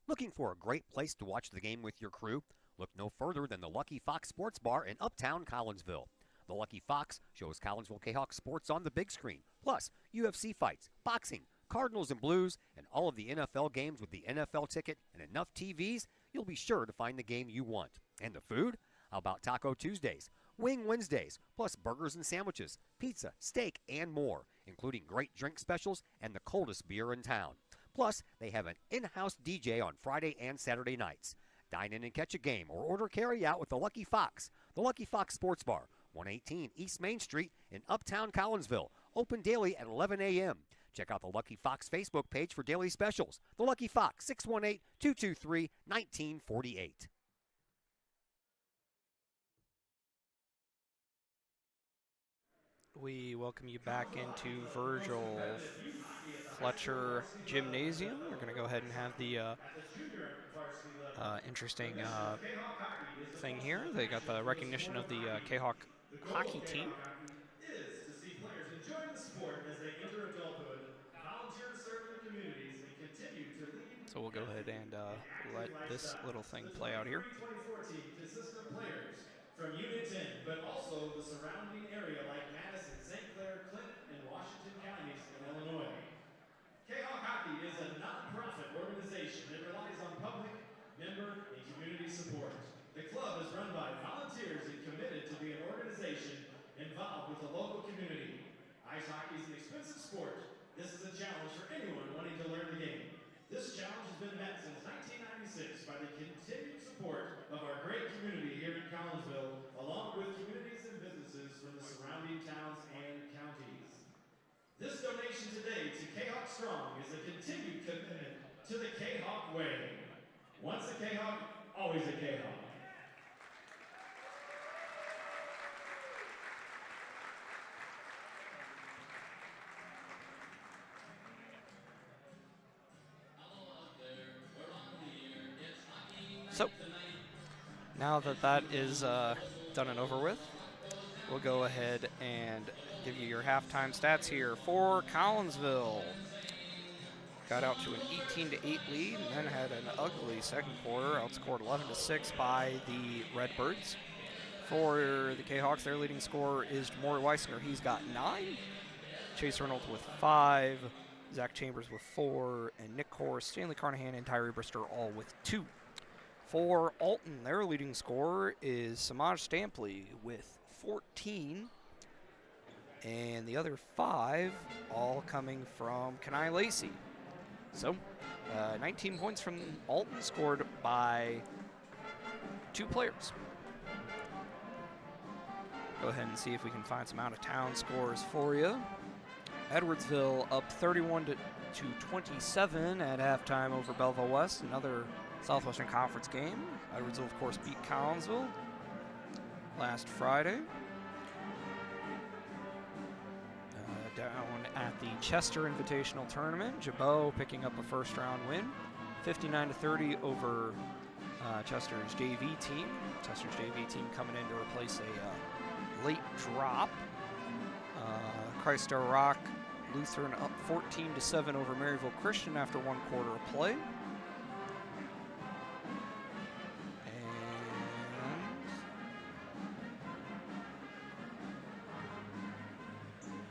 [SPEAKER 3] Looking for a great place to watch the game with your crew? Look no further than the Lucky Fox Sports Bar in Uptown Collinsville. The Lucky Fox shows Collinsville Kahawk sports on the big screen, plus UFC fights, boxing, Cardinals and Blues, and all of the NFL games with the NFL ticket and enough TVs, you'll be sure to find the game you want. And the food? How about Taco Tuesdays, Wing Wednesdays, plus burgers and sandwiches, pizza, steak, and more, including great drink specials and the coldest beer in town. Plus, they have an in-house DJ on Friday and Saturday nights. Dine in and catch a game or order carry-out with the Lucky Fox. The Lucky Fox Sports Bar, 118 East Main Street in Uptown Collinsville. Open daily at 11 a.m. Check out the Lucky Fox Facebook page for daily specials. The Lucky Fox, 618-223-1948.
[SPEAKER 1] We welcome you back into Virgil Fletcher Gymnasium. We're going to go ahead and have the interesting thing here. They got the recognition of the Kahok hockey team.
[SPEAKER 7] Is to see players enjoying the sport as they enter adulthood, volunteer to serve their communities, and continue to lead.
[SPEAKER 1] So we'll go ahead and let this little thing play out here.
[SPEAKER 7] 2014 consists of players from Unit 10, but also the surrounding area like Madison, St. Clair, Clinton, and Washington counties in Illinois. Kahok Hockey is a non-profit organization that relies on public, member, and community support. The club is run by volunteers and committed to be an organization involved with the local community. Ice hockey is an expensive sport. This is a challenge for anyone wanting to learn the game. This challenge has been met since 1996 by the continued support of our great community here in Collinsville, along with communities and businesses from the surrounding towns and counties. This donation today to Kahok Strong is a continued commitment to the Kahok way. Once a Kahok, always a Kahok.
[SPEAKER 1] So, now that that is done and over with, we'll go ahead and give you your halftime stats here for Collinsville. Got out to an 18-8 lead and then had an ugly second quarter, outscored 11-6 by the Redbirds. For the Kahawks, their leading scorer is Maury Weisinger. He's got 9. Chase Reynolds with 5. Zach Chambers with 4. And Nick Kors, Stanley Carnahan, and Tyree Brister all with 2. For Alton, their leading scorer is Samaj Stampley with 14. And the other 5 all coming from Kenai Lacey. So, 19 points from Alton, scored by 2 players. Go ahead and see if we can find some out-of-town scores for you. Edwardsville up 31-27 at halftime over Belleville West, another Southwestern Conference game. Edwardsville, of course, beat Collinsville last Friday. Down at the Chester Invitational Tournament, Jabot picking up a first-round win, 59-30 over Chester's JV team. Chester's JV team coming in to replace a late drop. Christ Our Rock Lutheran up 14-7 over Maryville Christian after 1 quarter of play. And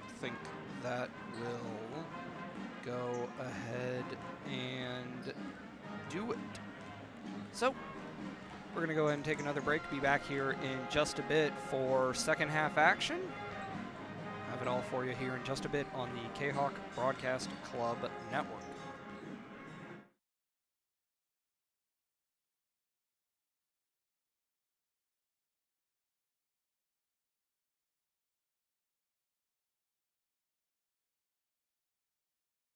[SPEAKER 1] I think that will go ahead and do it. So, we're going to go ahead and take another break. Be back here in just a bit for second half action. Have it all for you here in just a bit on the Kahok Broadcast Club Network.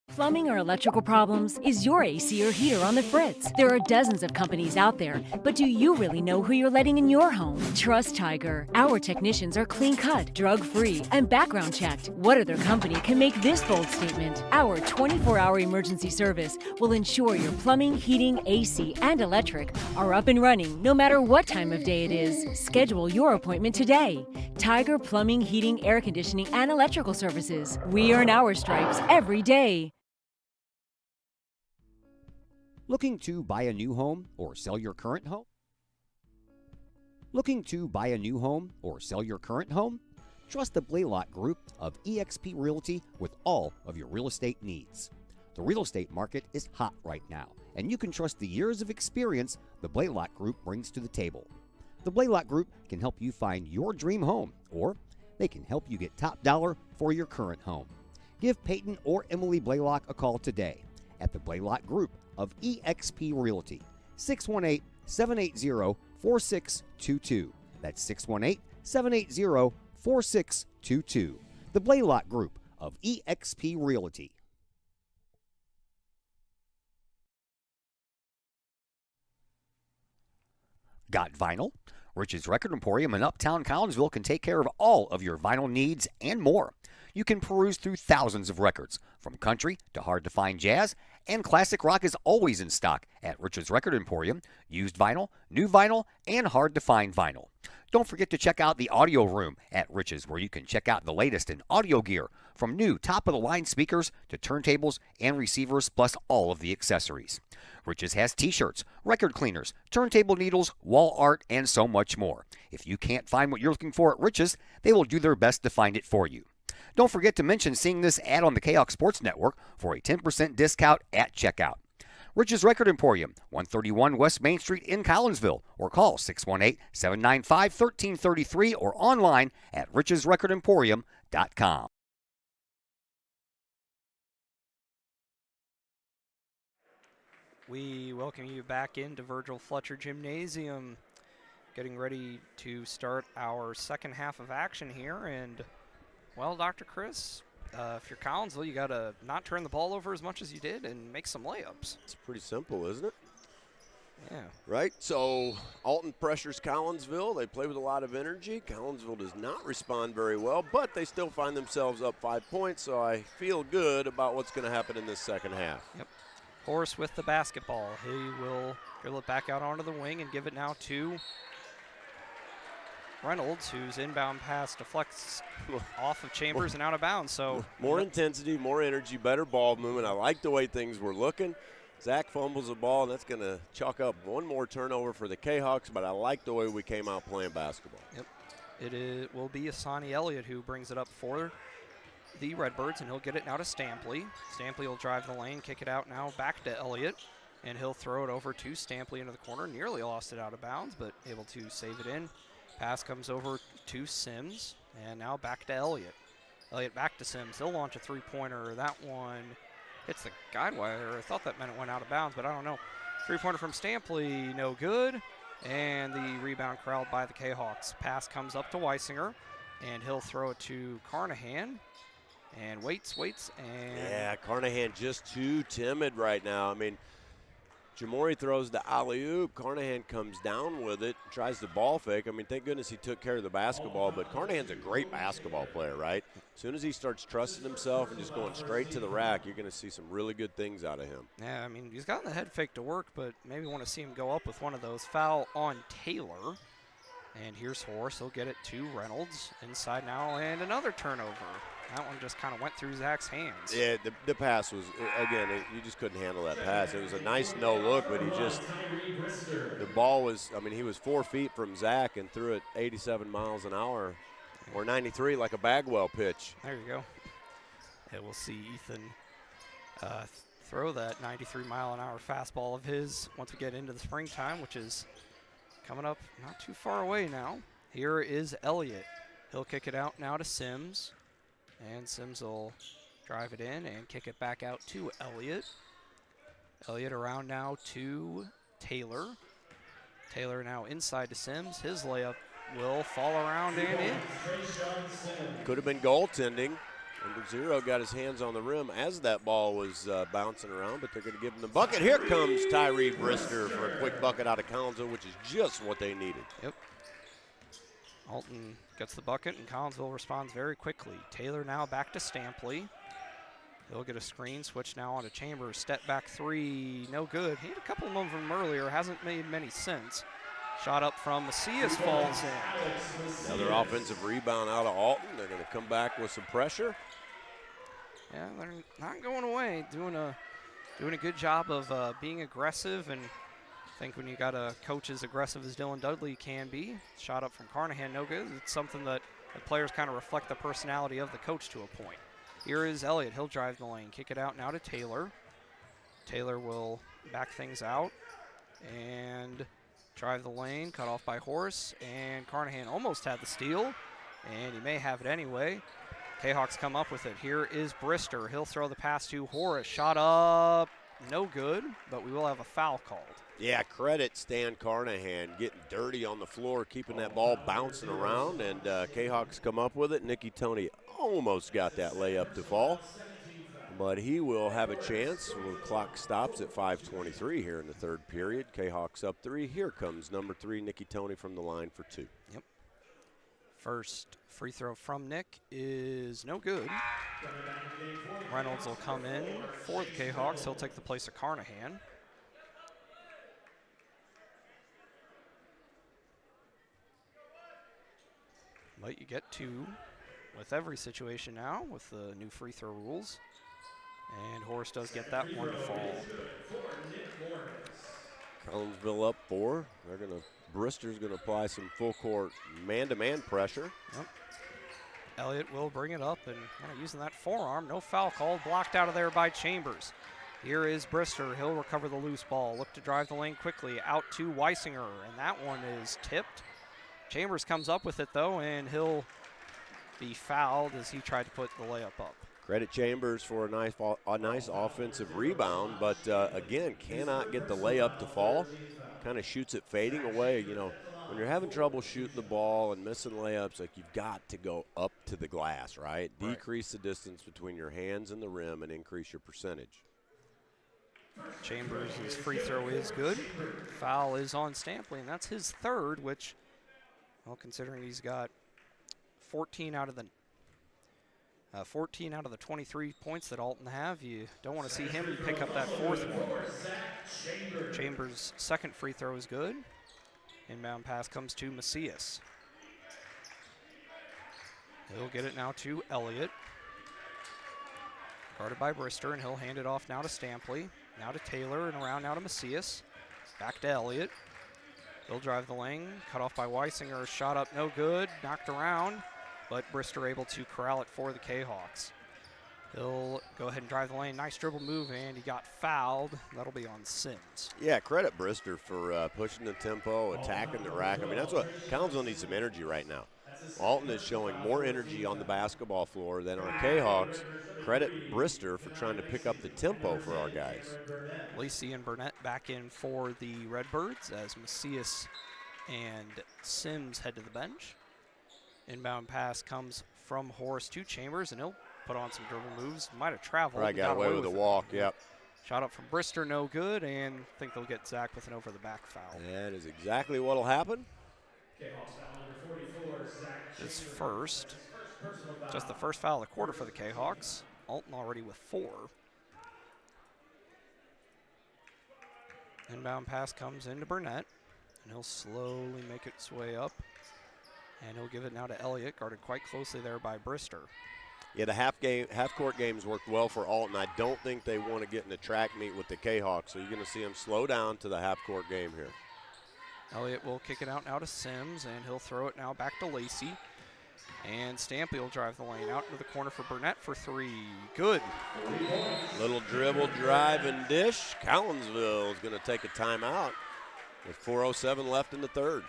[SPEAKER 9] Plumbing or electrical problems? Is your AC or heater on the fritz? There are dozens of companies out there, but do you really know who you're letting in your home? Trust Tiger. Our technicians are clean-cut, drug-free, and background-checked. What other company can make this bold statement? Our 24-hour emergency service will ensure your plumbing, heating, AC, and electric are up and running no matter what time of day it is. Schedule your appointment today. Tiger Plumbing, Heating, Air Conditioning, and Electrical Services. We earn our stripes every day.
[SPEAKER 3] Looking to buy a new home or sell your current home? Looking to buy a new home or sell your current home? Trust the Blaylock Group of eXp Realty with all of your real estate needs. The real estate market is hot right now, and you can trust the years of experience the Blaylock Group brings to the table. The Blaylock Group can help you find your dream home, or they can help you get top dollar for your current home. Give Peyton or Emily Blaylock a call today at the Blaylock Group of eXp Realty, 618-780-4622. That's 618-780-4622. The Blaylock Group of eXp Realty. Got vinyl? Rich's Record Emporium in Uptown Collinsville can take care of all of your vinyl needs and more. You can peruse through thousands of records, from country to hard-to-find jazz, and classic rock is always in stock at Rich's Record Emporium. Used vinyl, new vinyl, and hard-to-find vinyl. Don't forget to check out the audio room at Rich's, where you can check out the latest in audio gear, from new top-of-the-line speakers to turntables and receivers, plus all of the accessories. Rich's has t-shirts, record cleaners, turntable needles, wall art, and so much more. If you can't find what you're looking for at Rich's, they will do their best to find it for you. Don't forget to mention seeing this ad on the Kahok Sports Network for a 10% discount at checkout. Rich's Record Emporium, 131 West Main Street in Collinsville, or call 618-795-1333 or online at richesrecordemporium.com.
[SPEAKER 1] We welcome you back into Virgil Fletcher Gymnasium, getting ready to start our second half of action here. And, well, Dr. Chris, if you're Collinsville, you got to not turn the ball over as much as you did and make some layups.
[SPEAKER 8] It's pretty simple, isn't it?
[SPEAKER 1] Yeah.
[SPEAKER 8] Right? So Alton pressures Collinsville. They play with a lot of energy. Collinsville does not respond very well, but they still find themselves up 5 points, so I feel good about what's going to happen in this second half.
[SPEAKER 1] Yep. Horace with the basketball. He will dribble it back out onto the wing and give it now to Reynolds, whose inbound pass deflects off of Chambers and out of bounds. So
[SPEAKER 8] more intensity, more energy, better ball movement. I like the way things were looking. Zach fumbles the ball, and that's going to chalk up one more turnover for the Kahawks, but I like the way we came out playing basketball.
[SPEAKER 1] Yep. It will be Asani Elliott who brings it up for the Redbirds, and he'll get it now to Stampley. Stampley will drive the lane, kick it out now back to Elliott, and he'll throw it over to Stampley into the corner. Nearly lost it out of bounds, but able to save it in. Pass comes over to Sims, and now back to Elliott. Elliott back to Sims. He'll launch a three-pointer. That one hits the guide wire. I thought that meant it went out of bounds, but I don't know. Three-pointer from Stampley, no good. And the rebound corralled by the Kahawks. Pass comes up to Weisinger, and he'll throw it to Carnahan. And waits, and...
[SPEAKER 8] Yeah, Carnahan just too timid right now. I mean, Jamori throws the alley-oop. Carnahan comes down with it, tries the ball fake. I mean, thank goodness he took care of the basketball, but Carnahan's a great basketball player, right? As soon as he starts trusting himself and just going straight to the rack, you're going to see some really good things out of him.
[SPEAKER 1] Yeah, I mean, he's gotten the head fake to work, but maybe want to see him go up with one of those. Foul on Taylor. And here's Horace. He'll get it to Reynolds. Inside now, and another turnover. That one just kind of went through Zach's hands.
[SPEAKER 8] Yeah, the pass was, again, you just couldn't handle that pass. It was a nice no look, but the ball was, I mean, he was 4 feet from Zach and threw it 87 miles an hour, or 93 like a Bagwell pitch.
[SPEAKER 1] There you go. And we'll see Ethan throw that 93-mile-an-hour fastball of his once we get into the springtime, which is coming up not too far away now. Here is Elliott. He'll kick it out now to Sims. And Sims will drive it in and kick it back out to Elliott. Elliott around now to Taylor. Taylor now inside to Sims. His layup will fall around and in.
[SPEAKER 8] Could have been goaltending. Number 0 got his hands on the rim as that ball was bouncing around, but they're going to give him the bucket. Here comes Tyree Brister for a quick bucket out of Collinsville, which is just what they needed.
[SPEAKER 1] Yep. Alton gets the bucket, and Collinsville responds very quickly. Taylor now back to Stampley. He'll get a screen, switch now onto Chambers. Step back 3, no good. He had a couple of them earlier, hasn't made many since. Shot up from Macias falls in.
[SPEAKER 8] Another offensive rebound out of Alton. They're going to come back with some pressure.
[SPEAKER 1] Yeah, they're not going away. Doing a good job of being aggressive, and I think when you got a coach as aggressive as Dylan Dudley can be, shot up from Carnahan, no good. It's something that the players kind of reflect the personality of the coach to a point. Here is Elliott. He'll drive the lane, kick it out now to Taylor. Taylor will back things out and drive the lane, cut off by Horace, and Carnahan almost had the steal, and he may have it anyway. Kahawks come up with it. Here is Brister. He'll throw the pass to Horace. Shot up, no good, but we will have a foul called.
[SPEAKER 8] Yeah, credit Stan Carnahan getting dirty on the floor, keeping that ball bouncing around, and Kahawks come up with it. Nicky Tony almost got that layup to fall, but he will have a chance when the clock stops at 5:23 here in the third period. Kahawks up 3. Here comes number 3, Nicky Tony, from the line for 2.
[SPEAKER 1] Yep. First free throw from Nick is no good. Reynolds will come in for the Kahawks. He'll take the place of Carnahan. But you get 2 with every situation now with the new free throw rules. And Horace does get that one to fall.
[SPEAKER 8] Collinsville up 4. Brister's going to apply some full court man-to-man pressure.
[SPEAKER 1] Yep. Elliott will bring it up and kind of using that forearm. No foul called, blocked out of there by Chambers. Here is Brister. He'll recover the loose ball. Look to drive the lane quickly out to Weisinger, and that one is tipped. Chambers comes up with it though, and he'll be fouled as he tried to put the layup up.
[SPEAKER 8] Credit Chambers for a nice offensive rebound, but again, cannot get the layup to fall. Kind of shoots it fading away. You know, when you're having trouble shooting the ball and missing layups, like, you've got to go up to the glass, right? Decrease the distance between your hands and the rim and increase your percentage.
[SPEAKER 1] Chambers' free throw is good. Foul is on Stampley, and that's his third, which, well, considering he's got 14 out of the 23 points that Alton have, you don't want to see him pick up that fourth one. Chambers' second free throw is good. Inbound pass comes to Macias. He'll get it now to Elliott. Guarded by Brister, and he'll hand it off now to Stampley. Now to Taylor, and around now to Macias. Back to Elliott. He'll drive the lane, cut off by Weisinger. Shot up, no good, knocked around, but Brister able to corral it for the Kahawks. He'll go ahead and drive the lane. Nice dribble move, and he got fouled. That'll be on Sims.
[SPEAKER 8] Yeah, credit Brister for pushing the tempo, attacking the rack. I mean, that's what Collinsville needs, some energy right now. Alton is showing more energy on the basketball floor than our Kahawks. Credit Brister for trying to pick up the tempo for our guys.
[SPEAKER 1] Lacey and Burnett back in for the Redbirds as Macias and Sims head to the bench. Inbound pass comes from Horace to Chambers, and he'll put on some dribble moves. Might have traveled.
[SPEAKER 8] Right, got away with a walk, yep.
[SPEAKER 1] Shot up from Brister, no good, and I think they'll get Zach with an over-the-back foul.
[SPEAKER 8] That is exactly what will happen.
[SPEAKER 1] His first, just the first foul of the quarter for the Kahawks. Alton already with 4. Inbound pass comes into Burnett, and he'll slowly make its way up. And he'll give it now to Elliott, guarded quite closely there by Brister.
[SPEAKER 8] Yeah, the half-court games worked well for Alton. I don't think they want to get in the track meet with the Kahawks, so you're going to see them slow down to the half-court game here.
[SPEAKER 1] Elliott will kick it out now to Sims, and he'll throw it now back to Lacey. And Stampy will drive the lane out into the corner for Burnett for 3. Good.
[SPEAKER 8] Little dribble, drive, and dish. Collinsville is going to take a timeout with 4:07 left in the third.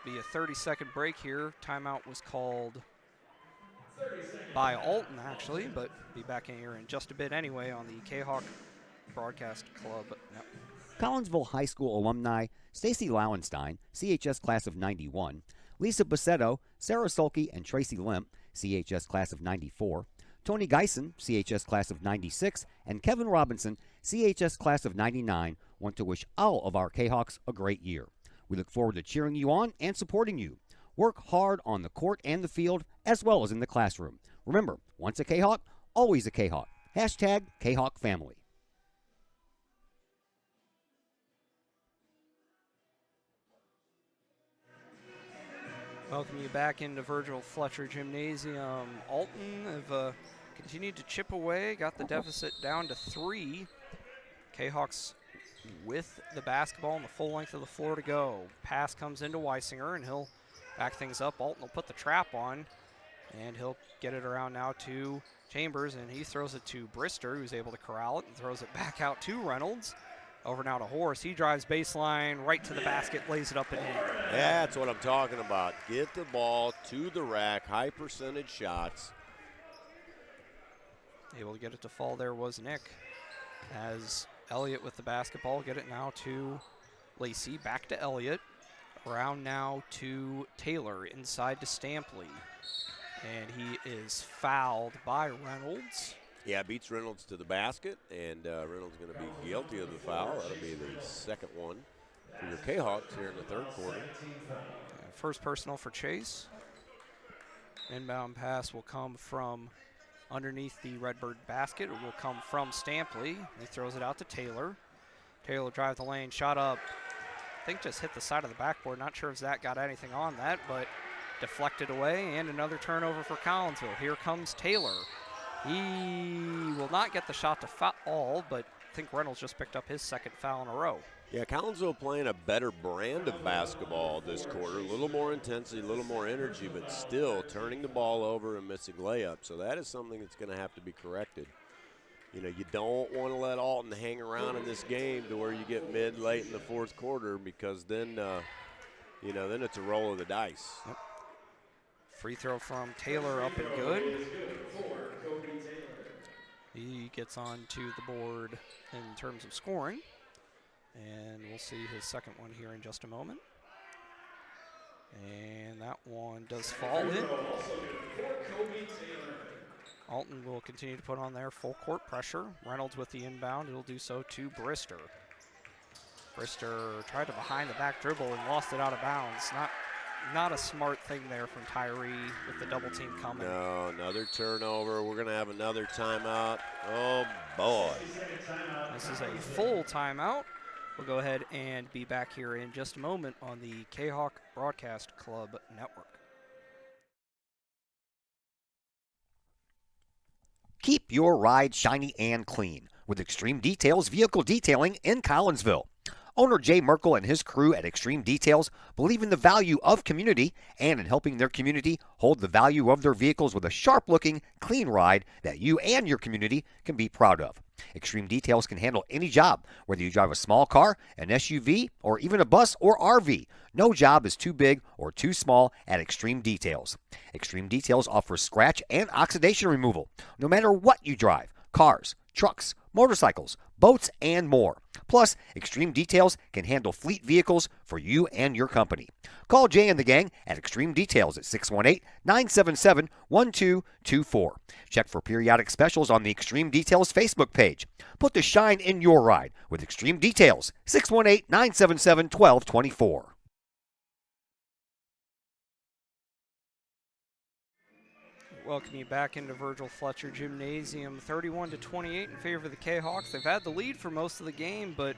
[SPEAKER 1] Be a 30-second break here. Timeout was called by Alton, actually, but be back in here in just a bit anyway on the Kahok Broadcast Club Network.
[SPEAKER 3] Collinsville High School alumni Stacy Lauenstein, CHS class of 91, Lisa Bassetto, Sarah Sulke, and Tracy Limp, CHS class of 94, Tony Geisen, CHS class of 96, and Kevin Robinson, CHS class of 99, want to wish all of our Kahawks a great year. We look forward to cheering you on and supporting you. Work hard on the court and the field, as well as in the classroom. Remember, once a Kahawk, always a Kahawk. Hashtag Kahawk Family.
[SPEAKER 1] Welcome you back into Virgil Fletcher Gymnasium. Alton have continued to chip away, got the deficit down to 3. Kahawks with the basketball and the full length of the floor to go. Pass comes into Weisinger, and he'll back things up. Alton will put the trap on, and he'll get it around now to Chambers, and he throws it to Brister, who's able to corral it and throws it back out to Reynolds. Over now to Horse. He drives baseline right to the basket, lays it up and in.
[SPEAKER 8] That's what I'm talking about. Get the ball to the rack, high percentage shots.
[SPEAKER 1] Able to get it to fall there was Nick. As Elliott with the basketball, get it now to Lacey, back to Elliott. Around now to Taylor, inside to Stampley. And he is fouled by Reynolds.
[SPEAKER 8] Yeah, beats Reynolds to the basket, and Reynolds going to be guilty of the foul. That'll be the second one for your Kahawks here in the third quarter.
[SPEAKER 1] First personal for Chase. Inbound pass will come from underneath the Redbird basket. It will come from Stampley. He throws it out to Taylor. Taylor drives the lane, shot up. I think just hit the side of the backboard. Not sure if Zach got anything on that, but deflected away, and another turnover for Collinsville. Here comes Taylor. He will not get the shot to foul, but I think Reynolds just picked up his second foul in a row.
[SPEAKER 8] Yeah, Collinsville playing a better brand of basketball this quarter. A little more intensity, a little more energy, but still turning the ball over and missing layups. So that is something that's going to have to be corrected. You know, you don't want to let Alton hang around in this game to where you get late in the fourth quarter, because then, you know, then it's a roll of the dice.
[SPEAKER 1] Yep. Free throw from Taylor up and good. He gets onto the board in terms of scoring. And we'll see his second one here in just a moment. And that one does fall in. Alton will continue to put on their full court pressure. Reynolds with the inbound. It'll do so to Brister. Brister tried to behind the back dribble and lost it out of bounds. Not a smart thing there from Tyree with the double team coming.
[SPEAKER 8] No, another turnover. We're going to have another timeout. Oh, boy.
[SPEAKER 1] This is a full timeout. We'll go ahead and be back here in just a moment on the Kahok Broadcast Club Network.
[SPEAKER 3] Keep your ride shiny and clean with Extreme Details Vehicle Detailing in Collinsville. Owner Jay Merkel and his crew at Extreme Details believe in the value of community and in helping their community hold the value of their vehicles with a sharp-looking, clean ride that you and your community can be proud of. Extreme Details can handle any job, whether you drive a small car, an SUV, or even a bus or RV. No job is too big or too small at Extreme Details. Extreme Details offers scratch and oxidation removal, no matter what you drive: cars, trucks, motorcycles, boats, and more. Plus, Extreme Details can handle fleet vehicles for you and your company. Call Jay and the gang at Extreme Details at 618-977-1224. Check for periodic specials on the Extreme Details Facebook page. Put the shine in your ride with Extreme Details, 618-977-1224.
[SPEAKER 1] Welcome you back into Virgil Fletcher Gymnasium. 31-28 in favor of the Kahawks. They've had the lead for most of the game, but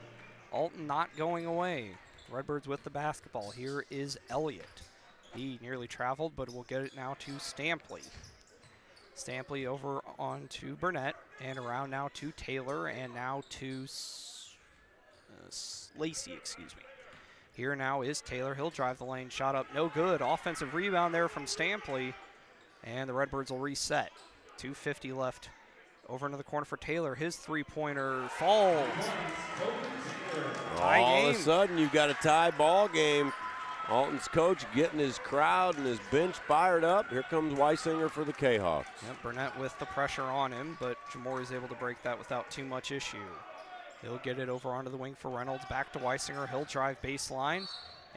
[SPEAKER 1] Alton not going away. Redbirds with the basketball. Here is Elliott. He nearly traveled, but will get it now to Stampley. Stampley over on to Burnett, and around now to Taylor, and now to Lacey, excuse me. Here now is Taylor. He'll drive the lane, shot up, no good. Offensive rebound there from Stampley. And the Redbirds will reset. 2:50 left. Over into the corner for Taylor. His three-pointer falls.
[SPEAKER 8] All of a sudden, you've got a tie ball game. Alton's coach getting his crowd and his bench fired up. Here comes Weisinger for the Kahawks.
[SPEAKER 1] Yep, Burnett with the pressure on him, but Jamori's able to break that without too much issue. He'll get it over onto the wing for Reynolds. Back to Weisinger. He'll drive baseline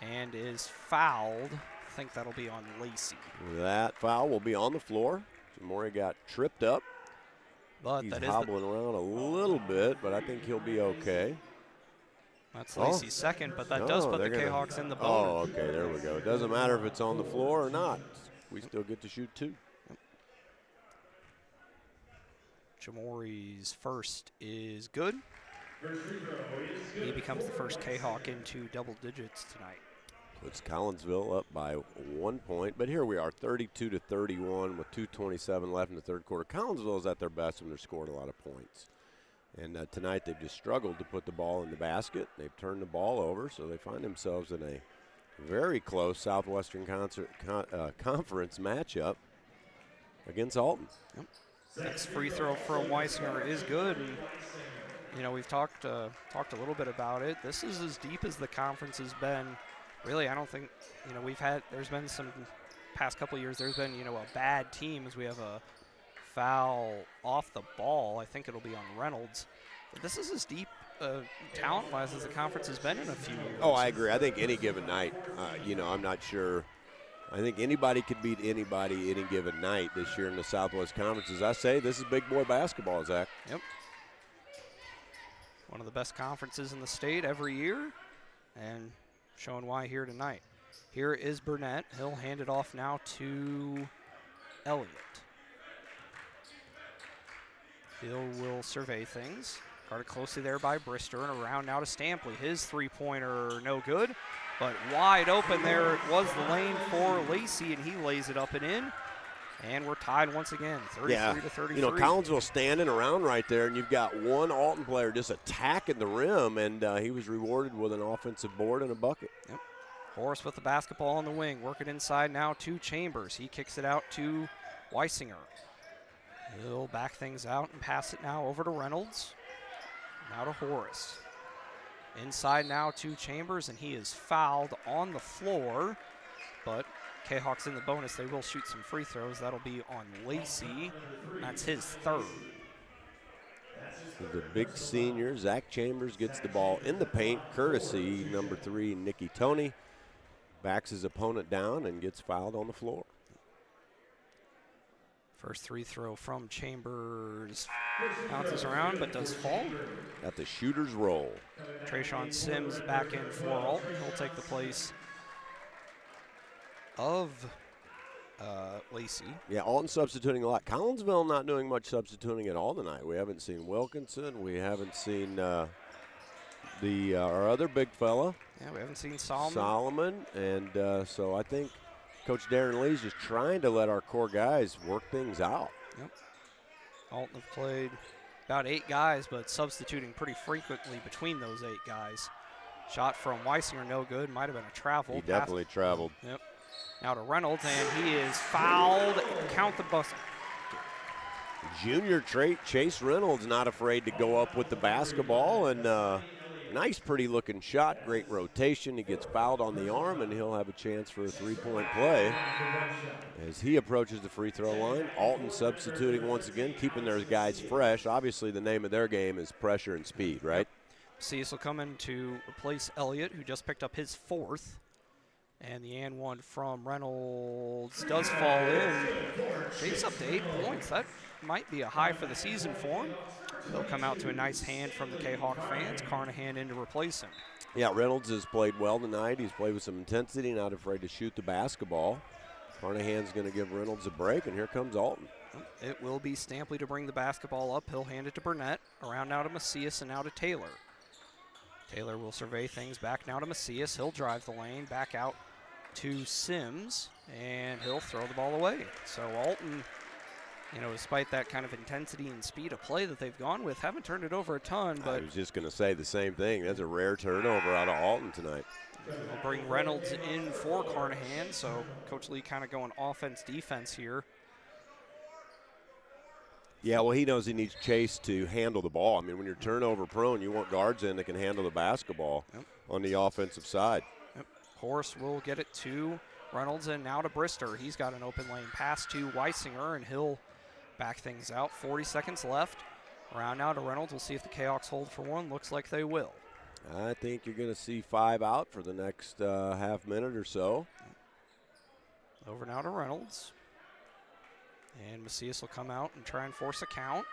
[SPEAKER 1] and is fouled. I think that'll be on Lacey.
[SPEAKER 8] That foul will be on the floor. Jamori got tripped up.
[SPEAKER 1] But
[SPEAKER 8] He's
[SPEAKER 1] that
[SPEAKER 8] hobbling around a little bit, but I think he'll be okay.
[SPEAKER 1] That's Lacey's second, but that does put the Kahawks in the bonus.
[SPEAKER 8] Oh, okay, there we go. It doesn't matter if it's on the floor or not. We still get to shoot 2.
[SPEAKER 1] Jamori's first is good. He becomes the first Kahawk into double digits tonight.
[SPEAKER 8] Puts Collinsville up by 1 point, but here we are, 32-31 with 2:27 left in the third quarter. Collinsville is at their best when they're scoring a lot of points. And tonight they've just struggled to put the ball in the basket. They've turned the ball over, so they find themselves in a very close Southwestern Conference matchup against Alton.
[SPEAKER 1] Yep. Next free throw from Weisinger is good. And, you know, we've talked a little bit about it. This is as deep as the conference has been. Really, I don't think, you know, there's been some past couple of years, there's been, you know, a bad team as we have a foul off the ball. I think it'll be on Reynolds. But this is as deep talent-wise as the conference has been in a few years.
[SPEAKER 8] Oh, I agree. I think any given night, you know, I'm not sure. I think anybody could beat anybody any given night this year in the Southwest Conference. As I say, this is big boy basketball, Zach.
[SPEAKER 1] Yep. One of the best conferences in the state every year, and showing why here tonight. Here is Burnett. He'll hand it off now to Elliott. Hill will survey things. Guarded closely there by Brister, and around now to Stampley. His three-pointer no good, but wide open there was the lane for Lacey, and he lays it up and in. And we're tied once again, 33-33.
[SPEAKER 8] You know, Collinsville standing around right there, and you've got one Alton player just attacking the rim, and he was rewarded with an offensive board and a bucket.
[SPEAKER 1] Yep. Horace with the basketball on the wing, working inside now to Chambers. He kicks it out to Weisinger. He'll back things out and pass it now over to Reynolds. Now to Horace. Inside now to Chambers, and he is fouled on the floor, but Kahawks in the bonus. They will shoot some free throws. That'll be on Lacey. That's his third.
[SPEAKER 8] The big senior, Zach Chambers, gets the ball in the paint, courtesy number 3, Nicky Tony. Backs his opponent down and gets fouled on the floor.
[SPEAKER 1] First free throw from Chambers bounces around but does fall.
[SPEAKER 8] At the shooter's roll.
[SPEAKER 1] Trayshawn Sims back in for Alton. He'll take the place of Lacey.
[SPEAKER 8] Yeah, Alton substituting a lot. Collinsville not doing much substituting at all tonight. We haven't seen Wilkinson. We haven't seen our other big fella.
[SPEAKER 1] Yeah, we haven't seen Solomon.
[SPEAKER 8] And so I think Coach Darren Lee's just trying to let our core guys work things out.
[SPEAKER 1] Yep. Alton have played about 8 guys, but substituting pretty frequently between those 8 guys. Shot from Weisinger, no good. Might have been a travel.
[SPEAKER 8] He definitely traveled.
[SPEAKER 1] Yep. Now to Reynolds, and he is fouled. Count the bus.
[SPEAKER 8] Junior Chase Reynolds not afraid to go up with the basketball, and nice, pretty-looking shot. Great rotation. He gets fouled on the arm, and he'll have a chance for a three-point play as he approaches the free throw line. Alton substituting once again, keeping their guys fresh. Obviously, the name of their game is pressure and speed, right?
[SPEAKER 1] Cease will come in to replace Elliott, who just picked up his 4th. And the and one from Reynolds does fall in. Chase up to 8 points. That might be a high for the season for him. They'll come out to a nice hand from the Kahawk fans. Carnahan in to replace him.
[SPEAKER 8] Yeah, Reynolds has played well tonight. He's played with some intensity, not afraid to shoot the basketball. Carnahan's going to give Reynolds a break, and here comes Alton.
[SPEAKER 1] It will be Stampley to bring the basketball up. He'll hand it to Burnett. Around now to Macias and now to Taylor. Taylor will survey things back now to Macias. He'll drive the lane back out to Sims, and he'll throw the ball away. So Alton, you know, despite that kind of intensity and speed of play that they've gone with, haven't turned it over a ton. But
[SPEAKER 8] I was just going to say the same thing. That's a rare turnover out of Alton tonight.
[SPEAKER 1] We'll bring Reynolds in for Carnahan, so Coach Lee kind of going offense-defense here.
[SPEAKER 8] Yeah, well, he knows he needs Chase to handle the ball. I mean, when you're turnover prone, you want guards in that can handle the basketball on the offensive side.
[SPEAKER 1] Horse will get it to Reynolds and now to Brister. He's got an open lane pass to Weisinger, and he'll back things out. 40 seconds left. Around now to Reynolds. We'll see if the Kahawks hold for one. Looks like they will.
[SPEAKER 8] I think you're going to see 5 out for the next half minute or so.
[SPEAKER 1] Over now to Reynolds. And Macias will come out and try and force a count.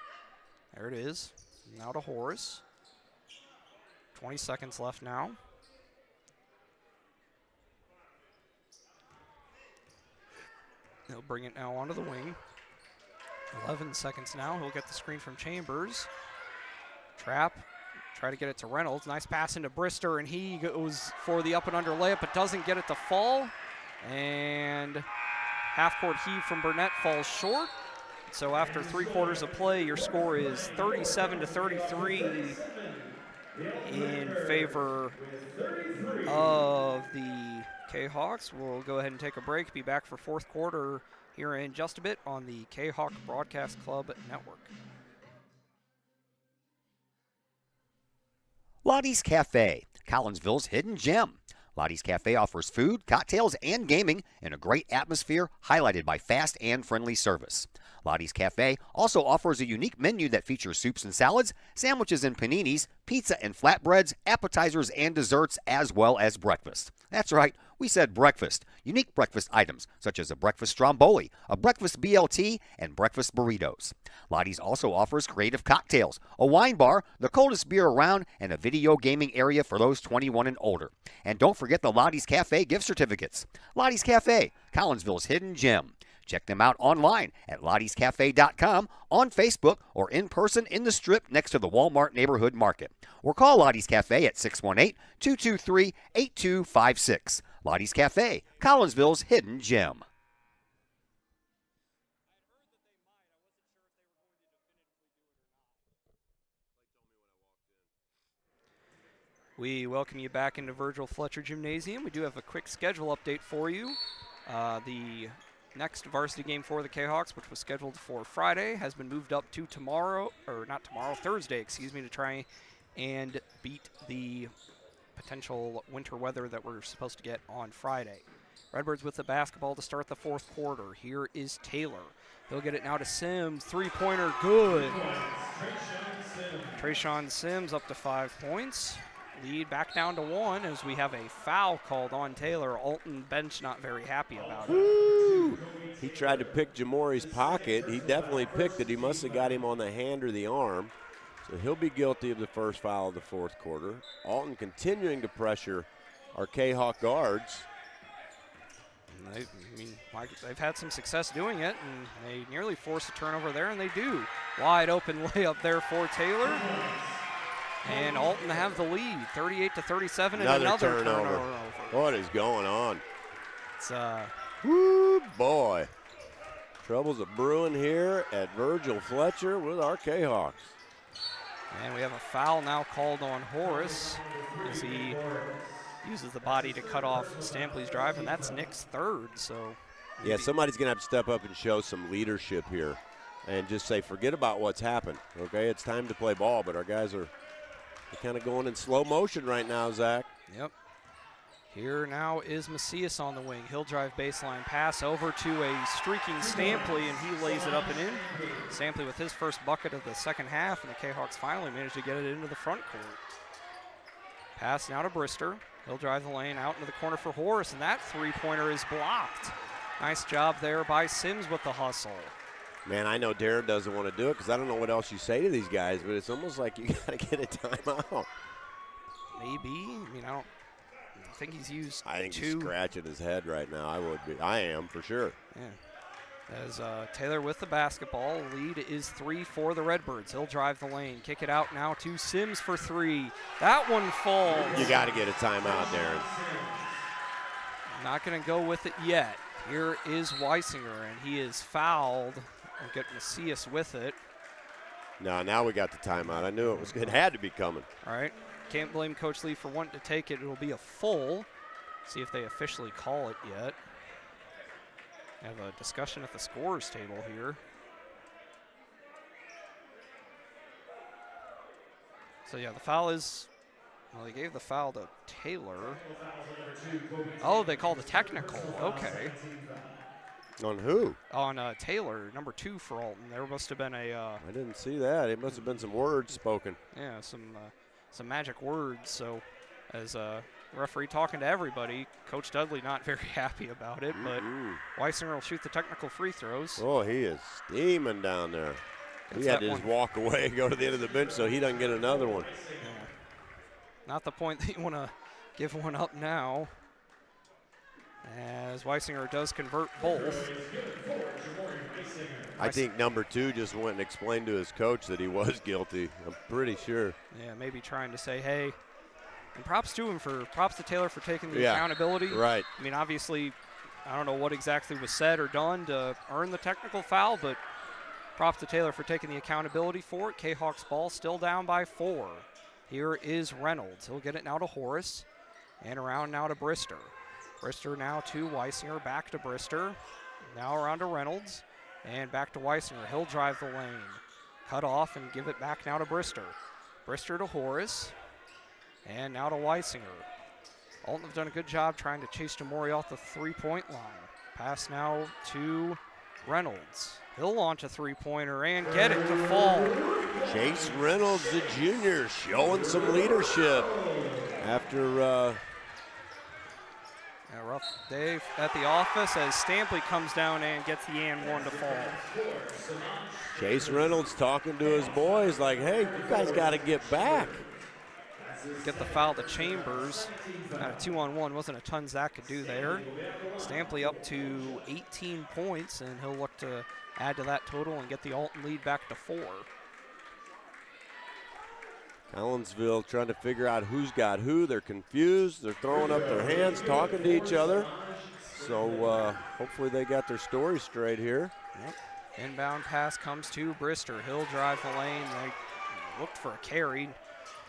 [SPEAKER 1] There it is. Now to Horace. 20 seconds left now. He'll bring it now onto the wing. 11 seconds now. He'll get the screen from Chambers. Trap. Try to get it to Reynolds. Nice pass into Brister, and he goes for the up and under layup, but doesn't get it to fall. And half-court heave from Burnett falls short. So after 3 quarters of play, your score is 37-33 in favor of the Kahawks. We'll go ahead and take a break. Be back for 4th quarter here in just a bit on the Kahawk Broadcast Club Network.
[SPEAKER 3] Lottie's Cafe, Collinsville's hidden gem. Lottie's Cafe offers food, cocktails, and gaming in a great atmosphere highlighted by fast and friendly service. Lottie's Cafe also offers a unique menu that features soups and salads, sandwiches and paninis, pizza and flatbreads, appetizers and desserts, as well as breakfast. That's right, we said breakfast. Unique breakfast items such as a breakfast stromboli, a breakfast BLT, and breakfast burritos. Lottie's also offers creative cocktails, a wine bar, the coldest beer around, and a video gaming area for those 21 and older. And don't forget the Lottie's Cafe gift certificates. Lottie's Cafe, Collinsville's hidden gem. Check them out online at lottiescafe.com, on Facebook, or in person in the Strip next to the Walmart Neighborhood Market. Or call Lottie's Cafe at 618-223-8256. Lottie's Cafe, Collinsville's hidden gem.
[SPEAKER 1] We welcome you back into Virgil Fletcher Gymnasium. We do have a quick schedule update for you. The next varsity game for the Kahawks, which was scheduled for Friday, has been moved up to Thursday, to try and beat the potential winter weather that we're supposed to get on Friday. Redbirds with the basketball to start the 4th quarter. Here is Taylor. He'll get it now to Sims. 3-pointer, good. Trayshawn Sims up to 5 points. Lead back down to 1 as we have a foul called on Taylor. Alton bench not very happy about it.
[SPEAKER 8] Woo! He tried to pick Jamori's pocket. He definitely picked it. He must have got him on the hand or the arm. So he'll be guilty of the first foul of the 4th quarter. Alton continuing to pressure our Kahawk guards.
[SPEAKER 1] They've had some success doing it, and they nearly force a turnover there, and they do. Wide open layup there for Taylor. And Alton have the lead, 38-37, and another turnover.
[SPEAKER 8] What is going on?
[SPEAKER 1] It's
[SPEAKER 8] woo, boy. Troubles a brewing here at Virgil Fletcher with our Kahawks.
[SPEAKER 1] And we have a foul now called on Horace as he uses the body to cut off Stampley's drive, and that's Nick's 3rd. So
[SPEAKER 8] yeah, somebody's going to have to step up and show some leadership here and just say, forget about what's happened, okay? It's time to play ball, but our guys are kind of going in slow motion right now, Zach.
[SPEAKER 1] Yep. Here now is Macias on the wing. He'll drive baseline pass over to a streaking Stampley, and he lays it up and in. Stampley with his first bucket of the second half, and the Kahawks finally managed to get it into the front court. Pass now to Brister. He'll drive the lane out into the corner for Horace, and that 3-pointer is blocked. Nice job there by Sims with the hustle.
[SPEAKER 8] Man, I know Darren doesn't want to do it because I don't know what else you say to these guys, but it's almost like you got to get a timeout.
[SPEAKER 1] Maybe. I don't think he's used
[SPEAKER 8] I think he's scratching his head right now. I am, for sure.
[SPEAKER 1] Yeah. As Taylor with the basketball. Lead is 3 for the Redbirds. He'll drive the lane. Kick it out now to Sims for 3. That one falls.
[SPEAKER 8] You got to get a timeout, Darren.
[SPEAKER 1] Not going to go with it yet. Here is Weisinger, and he is fouled. We'll get Macias with it.
[SPEAKER 8] No, now we got the timeout. I knew it had to be coming.
[SPEAKER 1] All right. Can't blame Coach Lee for wanting to take it. It'll be a full. See if they officially call it yet. Have a discussion at the scorers table here. So yeah, the foul is Well, they gave the foul to Taylor. Oh, they called a technical. Okay.
[SPEAKER 8] On who?
[SPEAKER 1] On Taylor, number 2 for Alton. There must have been a
[SPEAKER 8] I didn't see that. It must have been some words spoken.
[SPEAKER 1] yeah, some magic words. So, as referee talking to everybody, Coach Dudley not very happy about it, but Weisinger will shoot the technical free throws.
[SPEAKER 8] Oh, he is steaming down there. He had to just walk away and go to the end of the bench so he doesn't get another one.
[SPEAKER 1] Yeah. Not the point that you want to give one up now, as Weisinger does convert both.
[SPEAKER 8] I think number 2 just went and explained to his coach that he was guilty. I'm pretty sure.
[SPEAKER 1] Yeah, maybe trying to say, hey, and props to Taylor for taking the accountability.
[SPEAKER 8] Right.
[SPEAKER 1] I mean, obviously, I don't know what exactly was said or done to earn the technical foul, but props to Taylor for taking the accountability for it. K-Hawks ball still down by 4. Here is Reynolds. He'll get it now to Horace, and around now to Brister. Brister now to Weisinger, back to Brister. Now around to Reynolds, and back to Weisinger. He'll drive the lane. Cut off and give it back now to Brister. Brister to Horace, and now to Weisinger. Alton have done a good job trying to chase Jamori off the three-point line. Pass now to Reynolds. He'll launch a three-pointer and get it to fall.
[SPEAKER 8] Chase Reynolds, the junior, showing some leadership after
[SPEAKER 1] a rough day at the office as Stampley comes down and gets the and one to fall.
[SPEAKER 8] Chase Reynolds talking to his boys like, hey, you guys got to get back.
[SPEAKER 1] Get the foul to Chambers. A 2-on-1, wasn't a ton Zach could do there. Stampley up to 18 points, and he'll look to add to that total and get the Alton lead back to 4.
[SPEAKER 8] Collinsville trying to figure out who's got who. They're confused. They're throwing up their hands, talking to each other. So hopefully they got their story straight here.
[SPEAKER 1] Yep. Inbound pass comes to Brister. He'll drive the lane. They looked for a carry.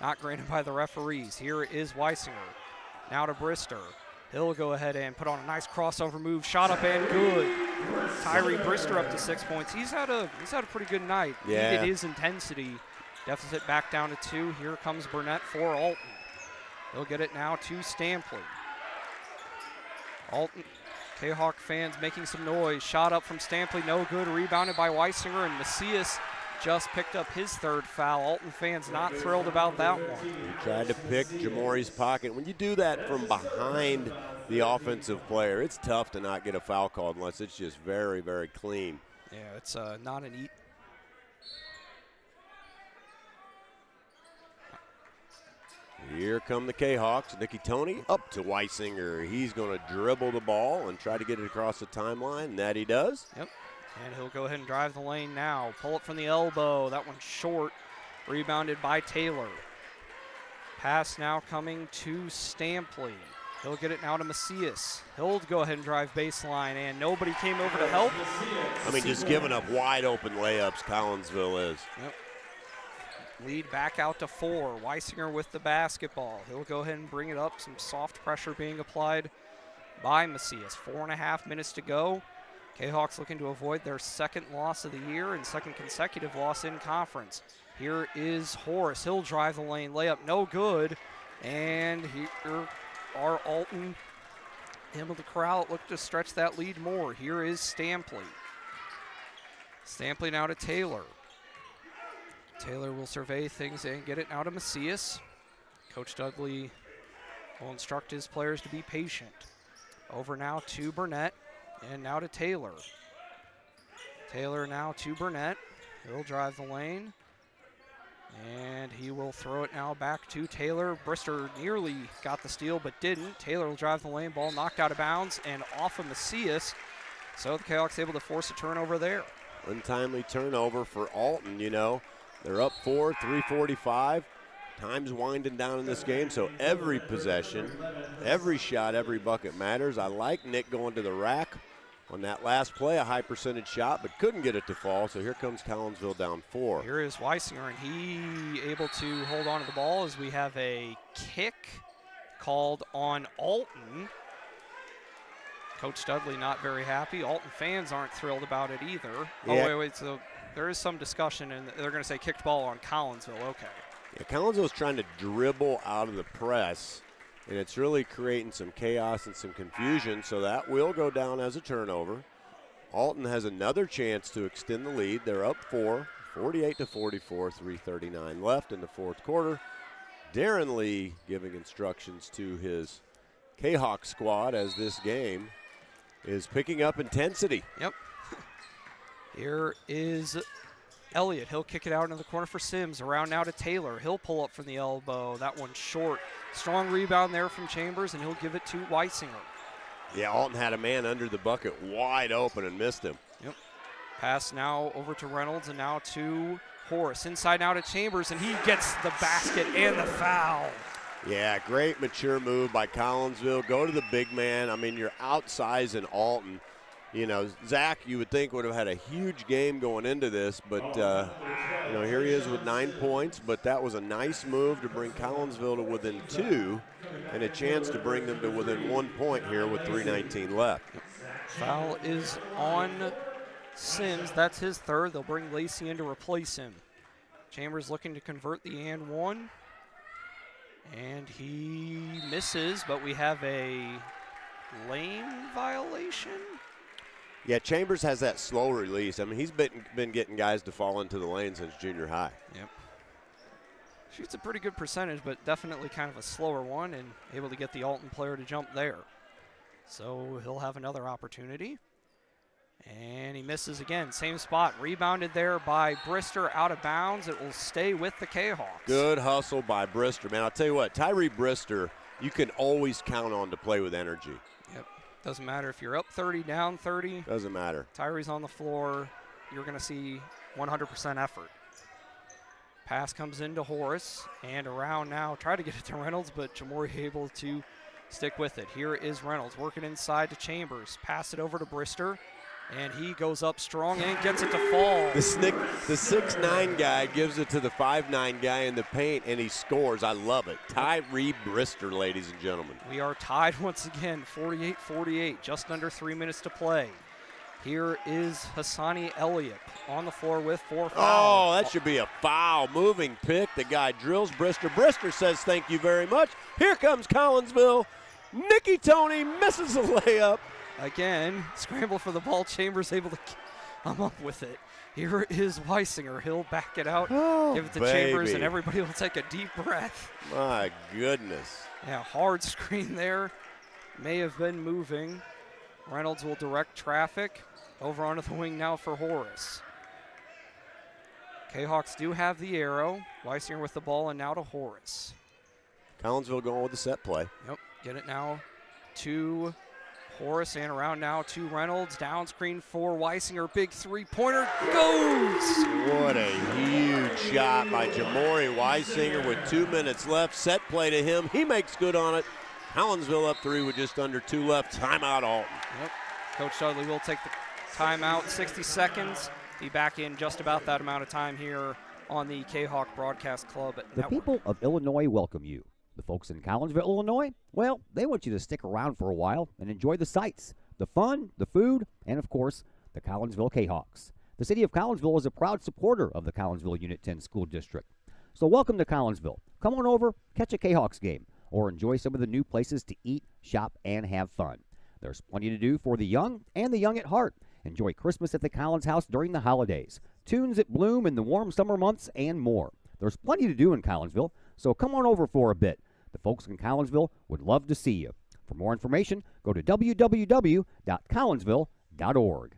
[SPEAKER 1] Not granted by the referees. Here is Weisinger. Now to Brister. He'll go ahead and put on a nice crossover move. Shot up and good. Tyree Brister up to 6 points. He's had a pretty good night.
[SPEAKER 8] Yeah.
[SPEAKER 1] Needed his intensity. Deficit back down to 2. Here comes Burnett for Alton. He'll get it now to Stampley. Alton, K-Hawk fans making some noise. Shot up from Stampley, no good. Rebounded by Weisinger, and Macias just picked up his 3rd foul. Alton fans not thrilled about that one.
[SPEAKER 8] He tried to pick Jamori's pocket. When you do that from behind the offensive player, it's tough to not get a foul called unless it's just very, very clean.
[SPEAKER 1] Yeah, it's not an eat.
[SPEAKER 8] Here come the K-Hawks. Nicky Tony up to Weisinger. He's going to dribble the ball and try to get it across the timeline, and that he does.
[SPEAKER 1] Yep. And he'll go ahead and drive the lane now. Pull it from the elbow. That one's short. Rebounded by Taylor. Pass now coming to Stampley. He'll get it now to Macias. He'll go ahead and drive baseline, and nobody came over to help.
[SPEAKER 8] I mean, just giving up wide open layups, Collinsville is.
[SPEAKER 1] Yep. Lead back out to 4. Weisinger with the basketball. He'll go ahead and bring it up. Some soft pressure being applied by Macias. 4.5 minutes to go. K-Hawks looking to avoid their 2nd loss of the year and 2nd consecutive loss in conference. Here is Horace. He'll drive the lane. Layup no good. And here are Alton. Him with the crowd look to stretch that lead more. Here is Stampley. Stampley now to Taylor. Taylor will survey things and get it now to Macias. Coach Dudley will instruct his players to be patient. Over now to Burnett, and now to Taylor. Taylor now to Burnett. He'll drive the lane, and he will throw it now back to Taylor. Brister nearly got the steal, but didn't. Taylor will drive the lane, ball knocked out of bounds and off of Macias. So the K-Hawks able to force a turnover there.
[SPEAKER 8] Untimely turnover for Alton, you know. They're up 4, 3:45. Time's winding down in this game, so every possession, every shot, every bucket matters. I like Nick going to the rack on that last play, a high percentage shot, but couldn't get it to fall, so here comes Collinsville down 4.
[SPEAKER 1] Here is Weisinger, and he able to hold on to the ball as we have a kick called on Alton. Coach Dudley not very happy. Alton fans aren't thrilled about it either.
[SPEAKER 8] Yeah.
[SPEAKER 1] Oh, wait, so there is some discussion, and they're going to say kicked ball on Collinsville. Okay.
[SPEAKER 8] Yeah, Collinsville's trying to dribble out of the press, and it's really creating some chaos and some confusion, so that will go down as a turnover. Alton has another chance to extend the lead. They're up 4, 48-44, 3:39 left in the fourth quarter. Darren Lee giving instructions to his Kahok squad as this game is picking up intensity.
[SPEAKER 1] Yep. Here is Elliott. He'll kick it out into the corner for Sims. Around now to Taylor. He'll pull up from the elbow. That one's short. Strong rebound there from Chambers, and he'll give it to Weisinger.
[SPEAKER 8] Yeah, Alton had a man under the bucket wide open and missed him.
[SPEAKER 1] Yep. Pass now over to Reynolds and now to Horace. Inside now to Chambers, and he gets the basket and the foul.
[SPEAKER 8] Yeah, great mature move by Collinsville. Go to the big man. I mean, you're outsizing Alton. You know, Zach, you would think would have had a huge game going into this, but, you know, here he is with 9 points, but that was a nice move to bring Collinsville to within 2 and a chance to bring them to within 1 point here with 3:19 left.
[SPEAKER 1] Foul is on Sims. That's his third. They'll bring Lacey in to replace him. Chambers looking to convert the and one. And he misses, but we have a lane violation.
[SPEAKER 8] Yeah, Chambers has that slow release. I mean, he's been getting guys to fall into the lane since junior high.
[SPEAKER 1] Yep. Shoots a pretty good percentage, but definitely kind of a slower one, and able to get the Alton player to jump there. So he'll have another opportunity. And he misses again. Same spot. Rebounded there by Brister, out of bounds. It will stay with the Kahawks.
[SPEAKER 8] Good hustle by Brister. Man, I'll tell you what, Tyree Brister, you can always count on to play with energy.
[SPEAKER 1] Yep. Doesn't matter if you're up 30, down 30.
[SPEAKER 8] Doesn't matter.
[SPEAKER 1] Tyree's on the floor. You're going to see 100% effort. Pass comes into Horace, and around now. Try to get it to Reynolds, but Jamori able to stick with it. Here is Reynolds working inside to Chambers. Pass it over to Brister, and he goes up strong and gets it to fall.
[SPEAKER 8] The 6'9" guy gives it to the 5'9" guy in the paint, and he scores. I love it. Tyree Brister, ladies and gentlemen.
[SPEAKER 1] We are tied once again, 48-48, just under 3 minutes to play. Here is Hassani Elliott on the floor with 4 fouls.
[SPEAKER 8] Oh, that should be a foul. Moving pick. The guy drills Brister. Brister says thank you very much. Here comes Collinsville. Nicky Tony misses a layup.
[SPEAKER 1] Again, scramble for the ball. Chambers able to come up with it. Here is Weisinger. He'll back it out, give it to Chambers, and everybody will take a deep breath.
[SPEAKER 8] My goodness.
[SPEAKER 1] Yeah, hard screen there. May have been moving. Reynolds will direct traffic over onto the wing now for Horace. Kahawks do have the arrow. Weisinger with the ball, and now to Horace.
[SPEAKER 8] Collinsville going with the set play.
[SPEAKER 1] Yep, get it now to Horace, and around now to Reynolds. Down screen for Weisinger. Big three-pointer goes!
[SPEAKER 8] What a huge shot by Jamori Weisinger with 2 minutes left. Set play to him. He makes good on it. Collinsville up 3 with just under 2 left. Timeout Alton.
[SPEAKER 1] Yep. Coach Dudley will take the timeout. 60 seconds. Be back in just about that amount of time here on the Kahawk Broadcast Club
[SPEAKER 3] The
[SPEAKER 1] Network.
[SPEAKER 3] people of Illinois welcome you. The folks in Collinsville, Illinois, well, they want you to stick around for a while and enjoy the sights, the fun, the food, and, of course, the Collinsville Kahawks. The city of Collinsville is a proud supporter of the Collinsville Unit 10 School District. So welcome to Collinsville. Come on over, catch a Kahawks game, or enjoy some of the new places to eat, shop, and have fun. There's plenty to do for the young and the young at heart. Enjoy Christmas at the Collins House during the holidays, tunes that bloom in the warm summer months, and more. There's plenty to do in Collinsville, so come on over for a bit. The folks in Collinsville would love to see you. For more information, go to www.collinsville.org.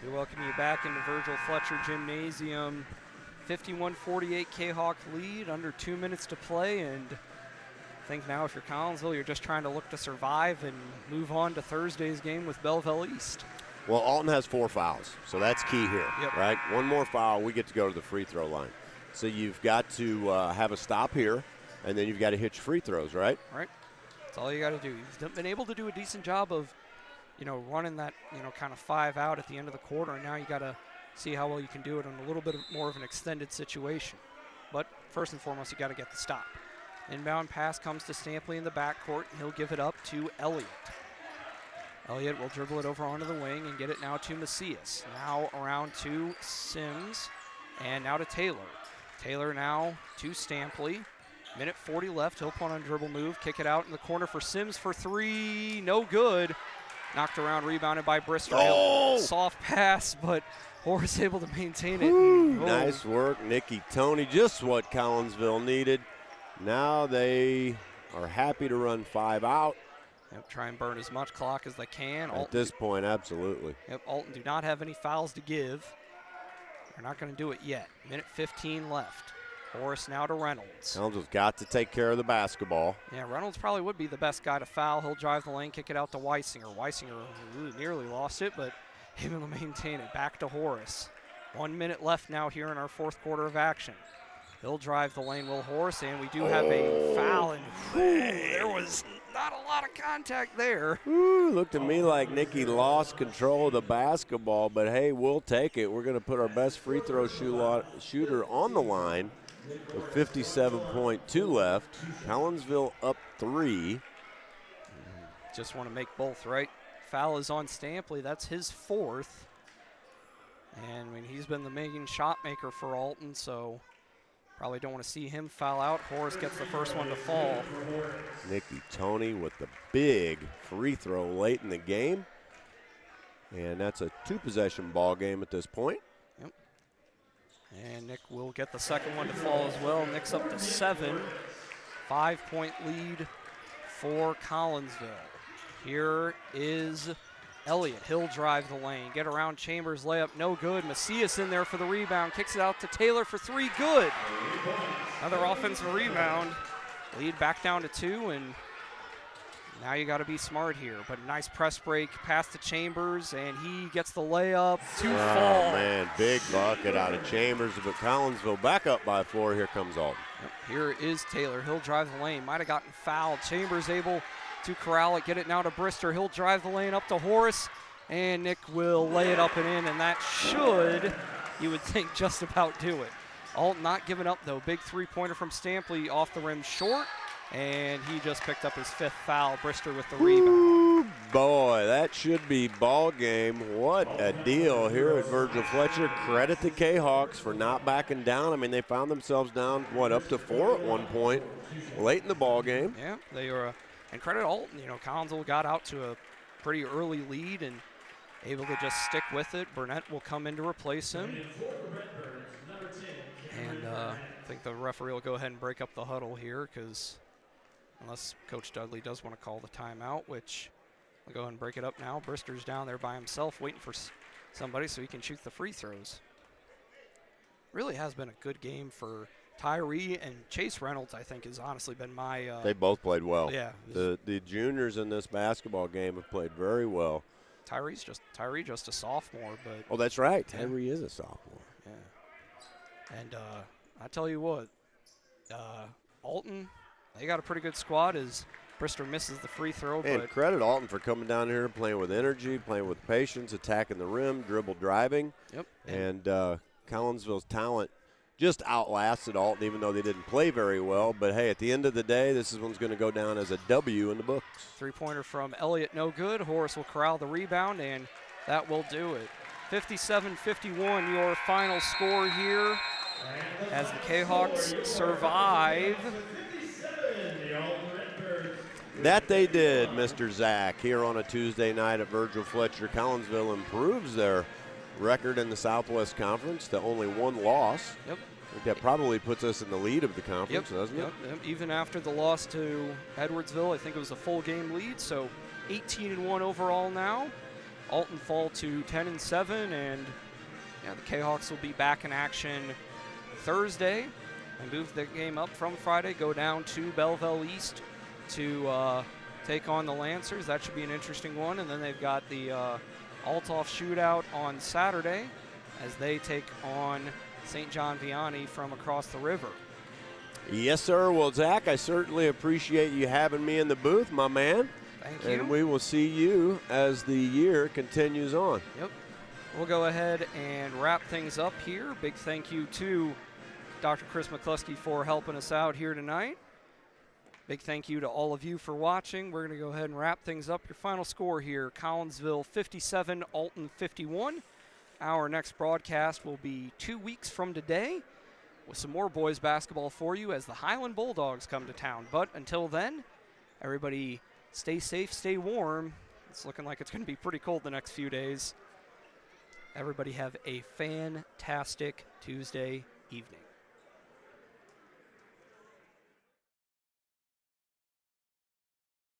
[SPEAKER 1] We welcome you back into Virgil Fletcher Gymnasium. 51-48 Kahawk lead, under 2 minutes to play, and I think now if you're Collinsville, you're just trying to look to survive and move on to Thursday's game with Belleville East.
[SPEAKER 8] Well, Alton has 4 fouls, so that's key here, right? One more foul, we get to go to the free throw line. So you've got to have a stop here, and then you've got to hit your free throws, right?
[SPEAKER 1] Right. That's all you got to do. You've been able to do a decent job of, running that, kind of 5 out at the end of the quarter, and now you got to see how well you can do it in a little bit more of an extended situation. But first and foremost, you got to get the stop. Inbound pass comes to Stampley in the backcourt, and he'll give it up to Elliott. Elliott will dribble it over onto the wing and get it now to Macias. Now around to Sims, and now to Taylor. Taylor now to Stampley. Minute 40 left. He'll punt on a dribble move. Kick it out in the corner for Sims for three. No good. Knocked around, rebounded by Bristol.
[SPEAKER 8] Oh!
[SPEAKER 1] Soft pass, but Horace able to maintain it.
[SPEAKER 8] Nice work, Nicky Tony. Just what Collinsville needed. Now they are happy to run 5 out.
[SPEAKER 1] Yep, try and burn as much clock as they can.
[SPEAKER 8] At this point, absolutely.
[SPEAKER 1] Yep, Alton do not have any fouls to give. They're not going to do it yet. Minute 15 left. Horace now to Reynolds.
[SPEAKER 8] Reynolds has got to take care of the basketball.
[SPEAKER 1] Yeah, Reynolds probably would be the best guy to foul. He'll drive the lane, kick it out to Weisinger. Weisinger nearly lost it, but able to maintain it. Back to Horace. 1 minute left now here in our fourth quarter of action. He'll drive the lane, Will Horace, and we do have a foul. And there was not a lot of contact there.
[SPEAKER 8] Looked to me like Nicky lost control of the basketball, but hey, we'll take it. We're going to put our best free throw shooter on the line with 57.2 left. Collinsville up 3.
[SPEAKER 1] Just want to make both, right? Foul is on Stampley. That's his 4th. And I mean, he's been the main shot maker for Alton, so probably don't want to see him foul out. Horace gets the first one to fall.
[SPEAKER 8] Nicky Tony with the big free throw late in the game. And that's a 2-possession ball game at this point.
[SPEAKER 1] Yep. And Nick will get the second one to fall as well. Nick's up to 7. 5-point lead for Collinsville. Here is Elliott. He'll drive the lane. Get around Chambers. Layup no good. Macias in there for the rebound. Kicks it out to Taylor for 3. Good. Another offensive rebound. Lead back down to 2, and now you got to be smart here. But a nice press break pass to Chambers, and he gets the layup to fall.
[SPEAKER 8] Oh, man, big bucket out of Chambers, but Collinsville back up by 4. Here comes Alton.
[SPEAKER 1] Yep. Here is Taylor. He'll drive the lane. Might have gotten fouled. Chambers able to corral it. Get it now to Brister. He'll drive the lane up to Horace, and Nick will lay it up and in, and that should, you would think, just about do it. Alton not giving up, though. Big three-pointer from Stampley off the rim short, and he just picked up his 5th foul. Brister with the rebound.
[SPEAKER 8] Ooh, boy, that should be ball game. What a deal here at Virgil Fletcher. Credit to Kahawks for not backing down. I mean, they found themselves down, up to 4 at one point late in the ball game.
[SPEAKER 1] Yeah, they were, and credit Alton. You know, Collinsville got out to a pretty early lead and able to just stick with it. Burnett will come in to replace him. And I think the referee will go ahead and break up the huddle here, because unless Coach Dudley does want to call the timeout, which I'll go ahead and break it up now. Brister's down there by himself waiting for somebody so he can shoot the free throws. Really has been a good game for Tyree, and Chase Reynolds, I think, has honestly been my
[SPEAKER 8] they both played well.
[SPEAKER 1] Yeah.
[SPEAKER 8] The juniors in this basketball game have played very well.
[SPEAKER 1] Tyree just a sophomore, but
[SPEAKER 8] Oh, that's right. Tyree is a sophomore.
[SPEAKER 1] yeah. And I tell you what, Alton, they got a pretty good squad as Brister misses the free throw.
[SPEAKER 8] And
[SPEAKER 1] but
[SPEAKER 8] credit Alton for coming down here, playing with energy, playing with patience, attacking the rim, dribble driving.
[SPEAKER 1] Yep.
[SPEAKER 8] And Collinsville's talent just outlasted Alton, even though they didn't play very well. But, hey, at the end of the day, this one's going to go down as a W in the books.
[SPEAKER 1] Three-pointer from Elliott, no good. Horace will corral the rebound, and that will do it. 57-51, your final score here as the Kahawks survive.
[SPEAKER 8] That they did, Mr. Zach, here on a Tuesday night at Virgil Fletcher. Collinsville improves their record in the Southwest Conference to only 1 loss.
[SPEAKER 1] Yep.
[SPEAKER 8] I think that probably puts us in the lead of the conference, doesn't it?
[SPEAKER 1] Yep. Even after the loss to Edwardsville, I think it was a full game lead, so 18-1 overall now. Alton fall to 10-7, and yeah, the Kahawks will be back in action Thursday and move the game up from Friday, go down to Belleville East to take on the Lancers. That should be an interesting one. And then they've got the Altoff shootout on Saturday as they take on St. John Vianney from across the river.
[SPEAKER 8] Yes, sir. Well, Zach, I certainly appreciate you having me in the booth, my man.
[SPEAKER 1] Thank you.
[SPEAKER 8] And we will see you as the year continues on.
[SPEAKER 1] Yep. We'll go ahead and wrap things up here. Big thank you to Dr. Chris McCluskey for helping us out here tonight. Big thank you to all of you for watching. We're going to go ahead and wrap things up. Your final score here, Collinsville 57, Alton 51. Our next broadcast will be 2 weeks from today with some more boys basketball for you as the Highland Bulldogs come to town. But until then, everybody stay safe, stay warm. It's looking like it's going to be pretty cold the next few days. Everybody have a fantastic Tuesday evening.